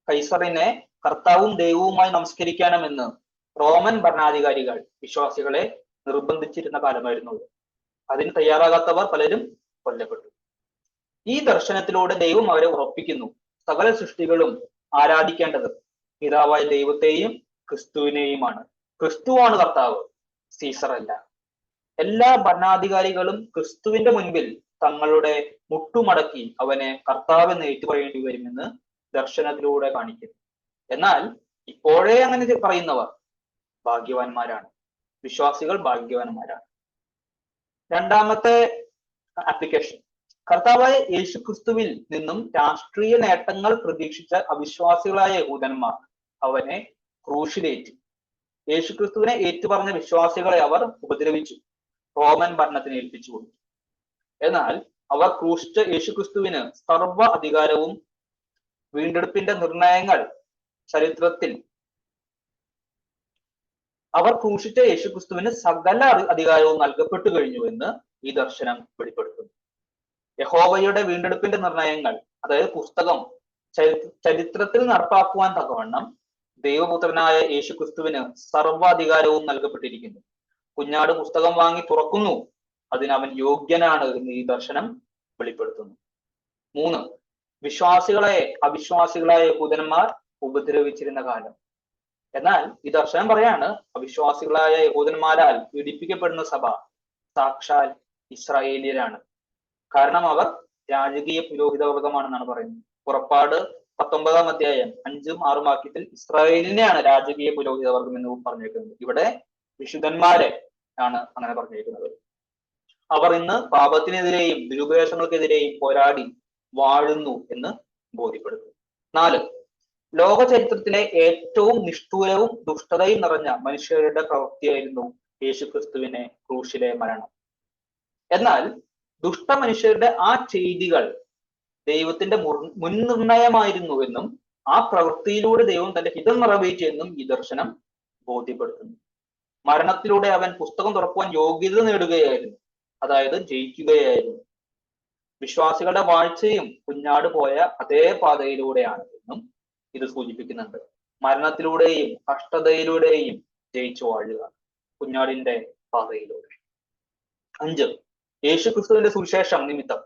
S1: കൈസറിനെ കർത്താവും ദൈവവുമായി നമസ്കരിക്കണമെന്ന് റോമൻ ഭരണാധികാരികൾ വിശ്വാസികളെ നിർബന്ധിച്ചിരുന്ന കാലമായിരുന്നു. അതിന് തയ്യാറാകാത്തവർ പലരും കൊല്ലപ്പെട്ടു. ഈ ദർശനത്തിലൂടെ ദൈവം അവരെ ഉറപ്പിക്കുന്നു, സകല സൃഷ്ടികളും ആരാധിക്കേണ്ടത് പിതാവായ ദൈവത്തെയും ക്രിസ്തുവിനെയുമാണ്. ക്രിസ്തുവാണ് കർത്താവ്, സീസർ അല്ല. എല്ലാ ഭരണാധികാരികളും ക്രിസ്തുവിന്റെ മുൻപിൽ തങ്ങളുടെ മുട്ടുമടക്കി അവനെ കർത്താവെന്ന് ഏറ്റുപറയേണ്ടി വരുമെന്ന് ദർശനത്തിലൂടെ കാണിക്കുന്നു. എന്നാൽ ഇപ്പോഴേ അങ്ങനെ പറയുന്നവർ ഭാഗ്യവാന്മാരാണ്, വിശ്വാസികൾ ഭാഗ്യവാന്മാരാണ്. രണ്ടാമത്തെ ആപ്ലിക്കേഷൻ, കർത്താവായ യേശുക്രിസ്തുവിൽ നിന്നും രാഷ്ട്രീയ നേട്ടങ്ങൾ പ്രതീക്ഷിച്ച അവിശ്വാസികളായ യഹൂദന്മാർ അവനെ ക്രൂശിലേറ്റി. യേശുക്രിസ്തുവിനെ ഏറ്റുപറഞ്ഞ വിശ്വാസികളെ അവർ ഉപദ്രവിച്ചു, റോമൻ ഭരണത്തിന് ഏൽപ്പിച്ചു കൊടുത്തു. എന്നാൽ അവർ ക്രൂശിച്ച യേശുക്രിസ്തുവിന് സർവ അധികാരവും വീണ്ടെടുപ്പിന്റെ നിർണയങ്ങൾ ചരിത്രത്തിൽ അവർ ക്രൂശിച്ച യേശുക്രിസ്തുവിന് സകല അധികാരവും നൽകപ്പെട്ടു കഴിഞ്ഞു എന്ന് ഈ ദർശനം വെളിപ്പെടുത്തുന്നു. യഹോവയുടെ വീണ്ടെടുപ്പിന്റെ നിർണയങ്ങൾ, അതായത് പുസ്തകം ചരിത്രത്തിൽ നടപ്പാക്കുവാൻ തക്കവണ്ണം ദൈവപുത്രനായ യേശുക്രിസ്തുവിന് സർവാധികാരവും നൽകപ്പെട്ടിരിക്കുന്നു. കുഞ്ഞാട് പുസ്തകം വാങ്ങി തുറക്കുന്നു, അതിനവൻ യോഗ്യനാണ് എന്ന് ഈ ദർശനം വെളിപ്പെടുത്തുന്നു. 3, വിശ്വാസികളെ അവിശ്വാസികളായ യഹൂദന്മാർ ഉപദ്രവിച്ചിരുന്ന കാലം. എന്നാൽ ഈ ദർശനം പറയാണ്, അവിശ്വാസികളായ യഹൂദന്മാരാൽ പീഡിപ്പിക്കപ്പെടുന്ന സഭ സാക്ഷാൽ ഇസ്രായേലിയരാണ്. കാരണം അവർ രാജകീയ പുരോഹിത വർഗമാണെന്നാണ് പറയുന്നത്. പുറപ്പാട് 19-ാം അധ്യായം 5-ഉം 6-ഉം വാക്യത്തിൽ ഇസ്രായേലിനെയാണ് രാജകീയ പുരോഹിത വർഗം എന്ന് പറഞ്ഞേക്കുന്നത്. ഇവിടെ വിശുദ്ധന്മാരെ ആണ് അങ്ങനെ പറഞ്ഞേക്കുന്നത്. അവർ ഇന്ന് പാപത്തിനെതിരെയും ദുരുപദേശങ്ങൾക്കെതിരെയും പോരാടി വാഴുന്നു എന്ന് ബോധ്യപ്പെടുത്തുന്നു. 4, ലോക ചരിത്രത്തിലെ ഏറ്റവും നിഷ്ഠൂരവും ദുഷ്ടതയും നിറഞ്ഞ മനുഷ്യരുടെ പ്രവൃത്തിയായിരുന്നു യേശുക്രിസ്തുവിനെ ക്രൂശിലെ മരണം. എന്നാൽ ദുഷ്ട മനുഷ്യരുടെ ആ ചെയ്തികൾ ദൈവത്തിന്റെ മുൻനിർണയമായിരുന്നു എന്നും ആ പ്രവൃത്തിയിലൂടെ ദൈവം തന്റെ ഹിതം നിറവേറ്റി എന്നും ഈ ദർശനം ബോധ്യപ്പെടുത്തുന്നു. മരണത്തിലൂടെ അവൻ പുസ്തകം തുറക്കുവാൻ യോഗ്യത നേടുകയായിരുന്നു, അതായത് ജയിക്കുകയായിരുന്നു. വിശ്വാസികളുടെ വാഴ്ചയും കുഞ്ഞാട് പോയ അതേ പാതയിലൂടെയാണ് എന്നും ഇത് സൂചിപ്പിക്കുന്നുണ്ട്. മരണത്തിലൂടെയും കഷ്ടതയിലൂടെയും ജയിച്ചു വാഴുക, കുഞ്ഞാടിന്റെ പാതയിലൂടെ. 5, യേശുക്രിസ്തുവിന്റെ സുവിശേഷം നിമിത്തം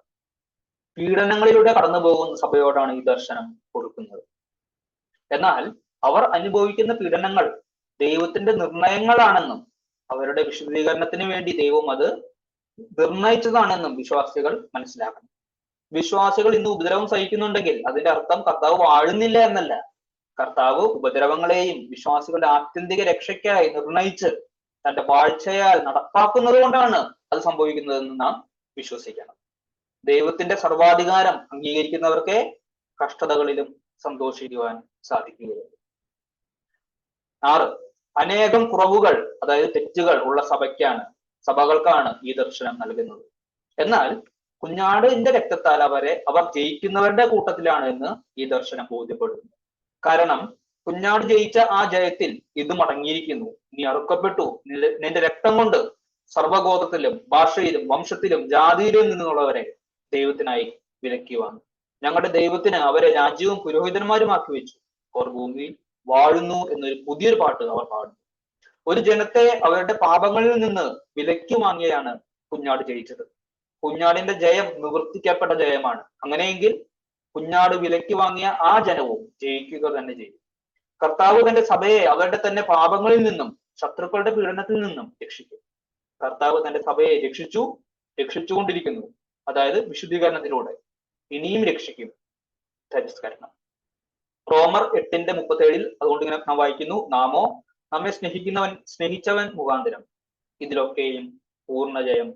S1: പീഡനങ്ങളിലൂടെ കടന്നു പോകുന്ന സഭയോടാണ് ഈ ദർശനം കൊടുക്കുന്നത്. എന്നാൽ അവർ അനുഭവിക്കുന്ന പീഡനങ്ങൾ ദൈവത്തിന്റെ നിർണയങ്ങളാണെന്നും അവരുടെ വിശുദ്ധീകരണത്തിന് വേണ്ടി ദൈവം അത് നിർണയിച്ചതാണെന്നും വിശ്വാസികൾ മനസ്സിലാക്കണം. വിശ്വാസികൾ ഇന്ന് ഉപദ്രവം സഹിക്കുന്നുണ്ടെങ്കിൽ അതിന്റെ അർത്ഥം കർത്താവ് വാഴുന്നില്ല എന്നല്ല. കർത്താവ് ഉപദ്രവങ്ങളെയും വിശ്വാസികളുടെ ആത്യന്തിക രക്ഷയ്ക്കായി നിർണയിച്ച് തന്റെ വാഴ്ചയാൽ നടപ്പാക്കുന്നത് കൊണ്ടാണ് അത് സംഭവിക്കുന്നതെന്ന് നാം വിശ്വസിക്കണം. ദൈവത്തിന്റെ സർവാധികാരം അംഗീകരിക്കുന്നവർക്ക് കഷ്ടതകളിലും സന്തോഷിക്കുവാൻ സാധിക്കുകയുള്ളൂ. 6, അനേകം കുറവുകൾ, അതായത് തെറ്റുകൾ ഉള്ള സഭകൾക്കാണ് ഈ ദർശനം നൽകുന്നത്. എന്നാൽ കുഞ്ഞാടിന്റെ രക്തത്താൽ അവർ ജയിക്കുന്നവരുടെ കൂട്ടത്തിലാണ് എന്ന് ഈ ദർശനം ബോധ്യപ്പെടുന്നു. കാരണം കുഞ്ഞാട് ജയിച്ച ആ ജയത്തിൽ ഇതും അടങ്ങിയിരിക്കുന്നു. നീ അറുക്കപ്പെട്ടു, നിന്റെ രക്തം കൊണ്ട് സർവഗോത്രത്തിലും ഭാഷയിലും വംശത്തിലും ജാതിയിലും നിന്നുള്ളവരെ ദൈവത്തിനായി വിലക്കി വാങ്ങി. ഞങ്ങളുടെ ദൈവത്തിന് അവരെ രാജ്യവും പുരോഹിതന്മാരുമാക്കി വെച്ചു. അവർ ഭൂമിയിൽ വാഴുന്നു എന്നൊരു പുതിയൊരു പാട്ട് അവർ പാടുന്നു. ഒരു ജനത്തെ അവരുടെ പാപങ്ങളിൽ നിന്ന് വിലക്കി വാങ്ങിയാണ് കുഞ്ഞാട് ജയിച്ചത്. കുഞ്ഞാടിന്റെ ജയം നിവർത്തിക്കപ്പെട്ട ജയമാണ്. അങ്ങനെയെങ്കിൽ കുഞ്ഞാട് വിലക്കി വാങ്ങിയ ആ ജനവും ജയിക്കുക തന്നെ ചെയ്യും. കർത്താവ് തന്റെ സഭയെ അവരുടെ തന്നെ പാപങ്ങളിൽ നിന്നും ശത്രുക്കളുടെ പീഡനത്തിൽ നിന്നും രക്ഷിക്കും. കർത്താവ് തന്റെ സഭയെ രക്ഷിച്ചുകൊണ്ടിരിക്കുന്നു, അതായത് വിശുദ്ധീകരണത്തിലൂടെ ഇനിയും രക്ഷിക്കും. തിരസ്കരണം. റോമർ 8:37 അതുകൊണ്ട് ഇങ്ങനെ നാം വായിക്കുന്നു, നാമോ നമ്മെ സ്നേഹിച്ചവൻ മുഖാന്തരം ഇതിലൊക്കെയും പൂർണ്ണജയം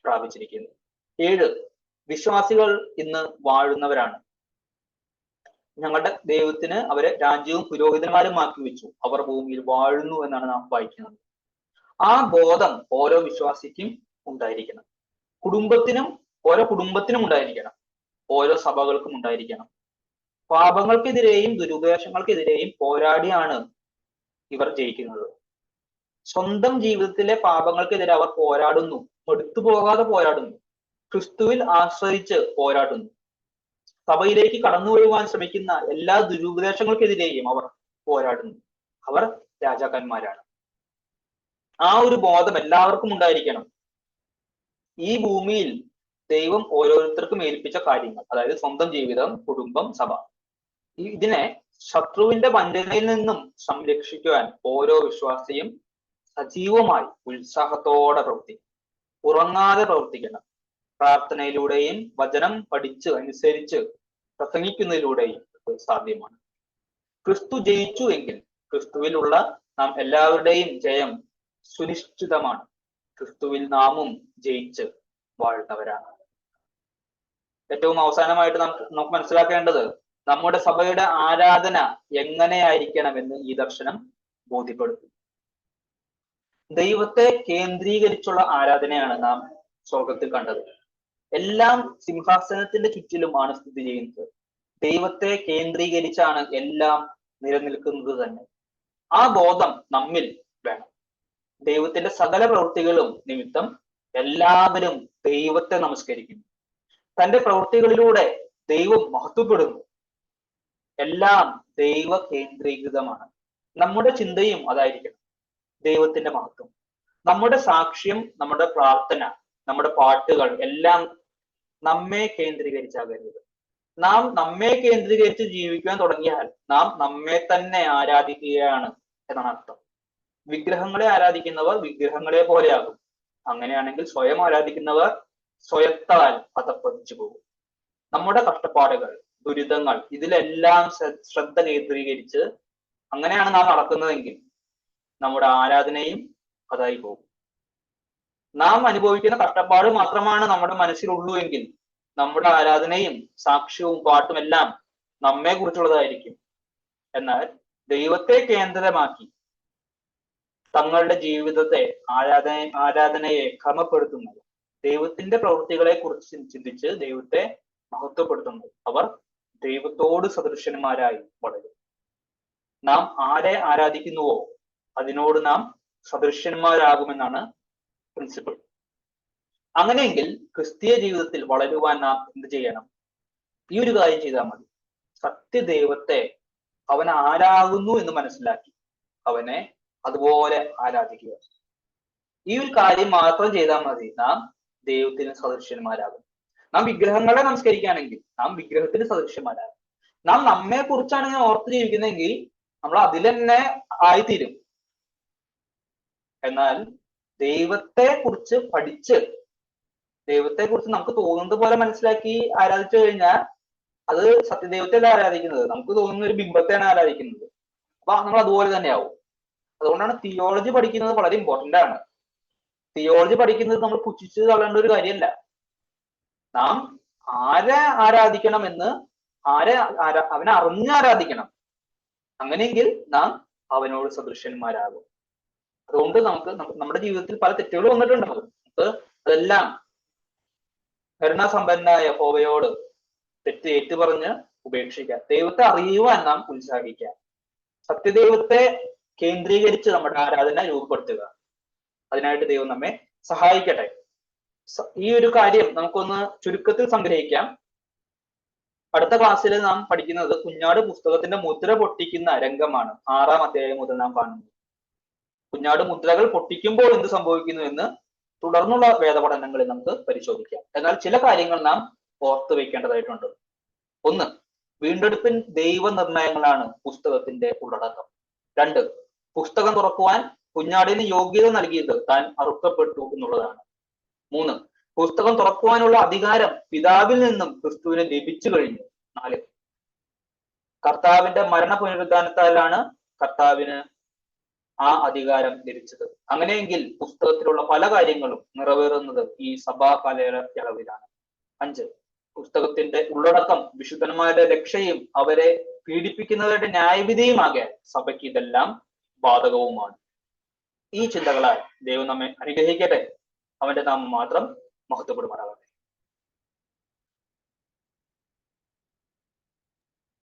S1: പ്രാപിച്ചിരിക്കുന്നു. 7, വിശ്വാസികൾ ഇന്ന് വാഴുന്നവരാണ്. ഞങ്ങളുടെ ദൈവത്തിന് അവരെ രാജ്യവും പുരോഹിതന്മാരും ആക്കി വെച്ചു, അവർ ഭൂമിയിൽ വാഴുന്നു എന്നാണ് നാം വായിക്കുന്നത്. ആ ബോധം ഓരോ വിശ്വാസിക്കും ഉണ്ടായിരിക്കണം. ഓരോ കുടുംബത്തിനും ഉണ്ടായിരിക്കണം, ഓരോ സഭകൾക്കും ഉണ്ടായിരിക്കണം. പാപങ്ങൾക്കെതിരെയും ദുരുപദേശങ്ങൾക്കെതിരെയും പോരാടിയാണ് ഇവർ ജയിക്കുന്നത്. സ്വന്തം ജീവിതത്തിലെ പാപങ്ങൾക്കെതിരെ അവർ പോരാടുന്നു, മടുത്തു പോകാതെ പോരാടുന്നു, ക്രിസ്തുവിൽ ആശ്രയിച്ച് പോരാടുന്നു. സഭയിലേക്ക് കടന്നു വരുവാൻ ശ്രമിക്കുന്ന എല്ലാ ദുരുപദേശങ്ങൾക്കെതിരെയും അവർ പോരാടുന്നു. അവർ രാജാക്കന്മാരാണ്. ആ ഒരു ബോധം എല്ലാവർക്കും ഉണ്ടായിരിക്കണം. ഈ ഭൂമിയിൽ ദൈവം ഓരോരുത്തർക്കും ഏൽപ്പിച്ച കാര്യങ്ങൾ, അതായത് സ്വന്തം ജീവിതം, കുടുംബം, സഭ, ഇതിനെ ശത്രുവിന്റെ വഞ്ചനയിൽ നിന്നും സംരക്ഷിക്കുവാൻ ഓരോ വിശ്വാസിയും സജീവമായി ഉത്സാഹത്തോടെ പ്രവർത്തിക്കണം, ഉറങ്ങാതെ പ്രവർത്തിക്കണം. പ്രാർത്ഥനയിലൂടെയും വചനം പഠിച്ച് അനുസരിച്ച് പ്രസംഗിക്കുന്നതിലൂടെയും സാധ്യമാണ്. ക്രിസ്തു ജയിച്ചു എങ്കിൽ ക്രിസ്തുവിലുള്ള നാം എല്ലാവരുടെയും ജയം സുനിശ്ചിതമാണ്. ക്രിസ്തുവിൽ നാമും ജയിച്ച് വാഴുന്നവരാണ്. ഏറ്റവും അവസാനമായിട്ട് നമുക്ക് മനസ്സിലാക്കേണ്ടത് നമ്മുടെ സഭയുടെ ആരാധന എങ്ങനെയായിരിക്കണമെന്ന് ഈ ദർശനം ബോധ്യപ്പെടുത്തും. ദൈവത്തെ കേന്ദ്രീകരിച്ചുള്ള ആരാധനയാണ് നാം സ്വർഗത്തിൽ കണ്ടത്. എല്ലാം സിംഹാസനത്തിന്റെ ചുറ്റിലുമാണ് സ്ഥിതി ചെയ്യുന്നത്. ദൈവത്തെ കേന്ദ്രീകരിച്ചാണ് എല്ലാം നിലനിൽക്കുന്നത് തന്നെ. ആ ബോധം നമ്മിൽ വേണം. ദൈവത്തിന്റെ സകല പ്രവൃത്തികളും നിമിത്തം എല്ലാവരും ദൈവത്തെ നമസ്കരിക്കുന്നു. തന്റെ പ്രവൃത്തികളിലൂടെ ദൈവം മഹത്വപ്പെടുന്നു. എല്ലാം ദൈവ കേന്ദ്രീകൃതമാണ്. നമ്മുടെ ചിന്തയും അതായിരിക്കണം, ദൈവത്തിന്റെ മഹത്വം. നമ്മുടെ സാക്ഷ്യം, നമ്മുടെ പ്രാർത്ഥന, നമ്മുടെ പാട്ടുകൾ എല്ലാം നമ്മെ കേന്ദ്രീകരിച്ചാകരുത്. നാം നമ്മെ കേന്ദ്രീകരിച്ച് ജീവിക്കാൻ തുടങ്ങിയാൽ നാം നമ്മെ തന്നെ ആരാധിക്കുകയാണ് എന്നാണ് അർത്ഥം. വിഗ്രഹങ്ങളെ ആരാധിക്കുന്നവർ വിഗ്രഹങ്ങളെ പോലെയാകും. അങ്ങനെയാണെങ്കിൽ സ്വയം ആരാധിക്കുന്നവർ സ്വയത്താൽ പതപ്പതിച്ചു പോകും. നമ്മുടെ കഷ്ടപ്പാടുകൾ, ദുരിതങ്ങൾ, ഇതിലെല്ലാം ശ്രദ്ധ കേന്ദ്രീകരിച്ച് അങ്ങനെയാണ് നാം നടക്കുന്നതെങ്കിൽ നമ്മുടെ ആരാധനയും അതായി പോകും. നാം അനുഭവിക്കുന്ന കഷ്ടപ്പാട് മാത്രമാണ് നമ്മുടെ മനസ്സിലുള്ളൂ എങ്കിൽ നമ്മുടെ ആരാധനയും സാക്ഷ്യവും പാട്ടും എല്ലാം നമ്മെ കുറിച്ചുള്ളതായിരിക്കും. എന്നാൽ ദൈവത്തെ കേന്ദ്രമാക്കി തങ്ങളുടെ ജീവിതത്തെ ആരാധനയെ ക്രമപ്പെടുത്തുന്നത്, ദൈവത്തിന്റെ പ്രവൃത്തികളെ കുറിച്ച് ചിന്തിച്ച് ദൈവത്തെ മഹത്വപ്പെടുത്തുന്നത്, അവർ ദൈവത്തോട് സദൃശന്മാരായി വളരും. നാം ആരെ ആരാധിക്കുന്നുവോ അതിനോട് നാം സദൃശന്മാരാകുമെന്നാണ് പ്രിൻസിപ്പിൾ. അങ്ങനെയെങ്കിൽ ക്രിസ്തീയ ജീവിതത്തിൽ വളരുവാൻ നാം എന്ത് ചെയ്യണം? ഈ ഒരു കാര്യം ചെയ്താൽ മതി. സത്യദൈവത്തെ അവൻ ആരാകുന്നു എന്ന് മനസ്സിലാക്കി അവനെ അതുപോലെ ആരാധിക്കുക. ഈ ഒരു കാര്യം മാത്രം ചെയ്താൽ മതി, നാം ദൈവത്തിന് സദൃശ്യന്മാരാകും. നാം വിഗ്രഹങ്ങളെ നമസ്കരിക്കുകയാണെങ്കിൽ നാം വിഗ്രഹത്തിന് സദൃശ്യന്മാരാകും. നാം നമ്മെ കുറിച്ചാണ് ഇങ്ങനെ ഓർത്ത് ജീവിക്കുന്നെങ്കിൽ നമ്മൾ അതിൽ തന്നെ ആയിത്തീരും. എന്നാൽ ദൈവത്തെ കുറിച്ച് പഠിച്ച് ദൈവത്തെ കുറിച്ച് നമുക്ക് തോന്നുന്നത് പോലെ മനസ്സിലാക്കി ആരാധിച്ചു കഴിഞ്ഞാൽ അത് സത്യദൈവത്തെയല്ല ആരാധിക്കുന്നത്, നമുക്ക് തോന്നുന്ന ഒരു ബിംബത്തെയാണ് ആരാധിക്കുന്നത്. അപ്പൊ നമ്മൾ അതുപോലെ തന്നെ ആവും. അതുകൊണ്ടാണ് തിയോളജി പഠിക്കുന്നത് വളരെ ഇമ്പോർട്ടന്റ് ആണ്. തിയോളജി പഠിക്കുന്നത് നമ്മൾ പുച്ഛിച്ച് തള്ളേണ്ട ഒരു കാര്യമല്ല. നാം ആരെ ആരാധിക്കണമെന്ന് അവനെ അറിഞ്ഞ് ആരാധിക്കണം. അങ്ങനെയെങ്കിൽ നാം അവനോട് സദൃശന്മാരാകും. അതുകൊണ്ട് നമുക്ക് നമ്മുടെ ജീവിതത്തിൽ പല തെറ്റുകൾ വന്നിട്ടുണ്ടാകും. നമുക്ക് അതെല്ലാം കരുണാസമ്പന്നനായ യഹോവയോട് തെറ്റ് ഏറ്റുപറഞ്ഞ് ഉപേക്ഷിക്കാം. ദൈവത്തെ അറിയുവാൻ നാം ഉത്സാഹിക്കാം. സത്യദൈവത്തെ കേന്ദ്രീകരിച്ച് നമ്മുടെ ആരാധന രൂപപ്പെടുത്തുക. അതിനായിട്ട് ദൈവം നമ്മെ സഹായിക്കട്ടെ. ഈ ഒരു കാര്യം നമുക്കൊന്ന് ചുരുക്കത്തിൽ സംഗ്രഹിക്കാം. അടുത്ത ക്ലാസ്സിൽ നാം പഠിക്കുന്നത് കുഞ്ഞാട് പുസ്തകത്തിന്റെ മുദ്ര പൊട്ടിക്കുന്ന രംഗമാണ്. 6-ാം അധ്യായം മുതൽ നാം കാണുന്നത്. കുഞ്ഞാട് മുദ്രകൾ പൊട്ടിക്കുമ്പോൾ എന്ത് സംഭവിക്കുന്നു എന്ന് തുടർന്നുള്ള വേദപഠനങ്ങളിൽ നമുക്ക് പരിശോധിക്കാം. എന്നാൽ ചില കാര്യങ്ങൾ നാം ഓർത്തു വെക്കേണ്ടതായിട്ടുണ്ട്. 1, വീണ്ടെടുപ്പിൻ ദൈവനിർണയങ്ങളാണ് പുസ്തകത്തിന്റെ ഉള്ളടക്കം. 2, പുസ്തകം തുറക്കുവാൻ കുഞ്ഞാടിന് യോഗ്യത നൽകിയത് താൻ അറുക്കപ്പെട്ടു എന്നുള്ളതാണ്. 3, പുസ്തകം തുറക്കുവാനുള്ള അധികാരം പിതാവിൽ നിന്നും ക്രിസ്തുവിന് ലഭിച്ചു കഴിഞ്ഞു. 4, കർത്താവിന്റെ മരണ പുനരുദ്ധാനത്താലാണ് കർത്താവിന് ആ അധികാരം ലഭിച്ചത്. അങ്ങനെയെങ്കിൽ പുസ്തകത്തിലുള്ള പല കാര്യങ്ങളും നിറവേറുന്നത് ഈ സഭാ കാലയളവിലാണ്. 5, പുസ്തകത്തിന്റെ ഉള്ളടക്കം വിശുദ്ധന്മാരുടെ രക്ഷയും അവരെ പീഡിപ്പിക്കുന്നവരുടെ ന്യായവിധിയുമാകാൻ സഭയ്ക്ക് ഇതെല്ലാം ബാധകവുമാണ്. ഈ ചിന്തകളാൽ ദൈവം നമ്മെ അനുഗ്രഹിക്കട്ടെ. അവന്റെ നാമം മാത്രം മഹത്വപ്പെടുമാറാകട്ടെ.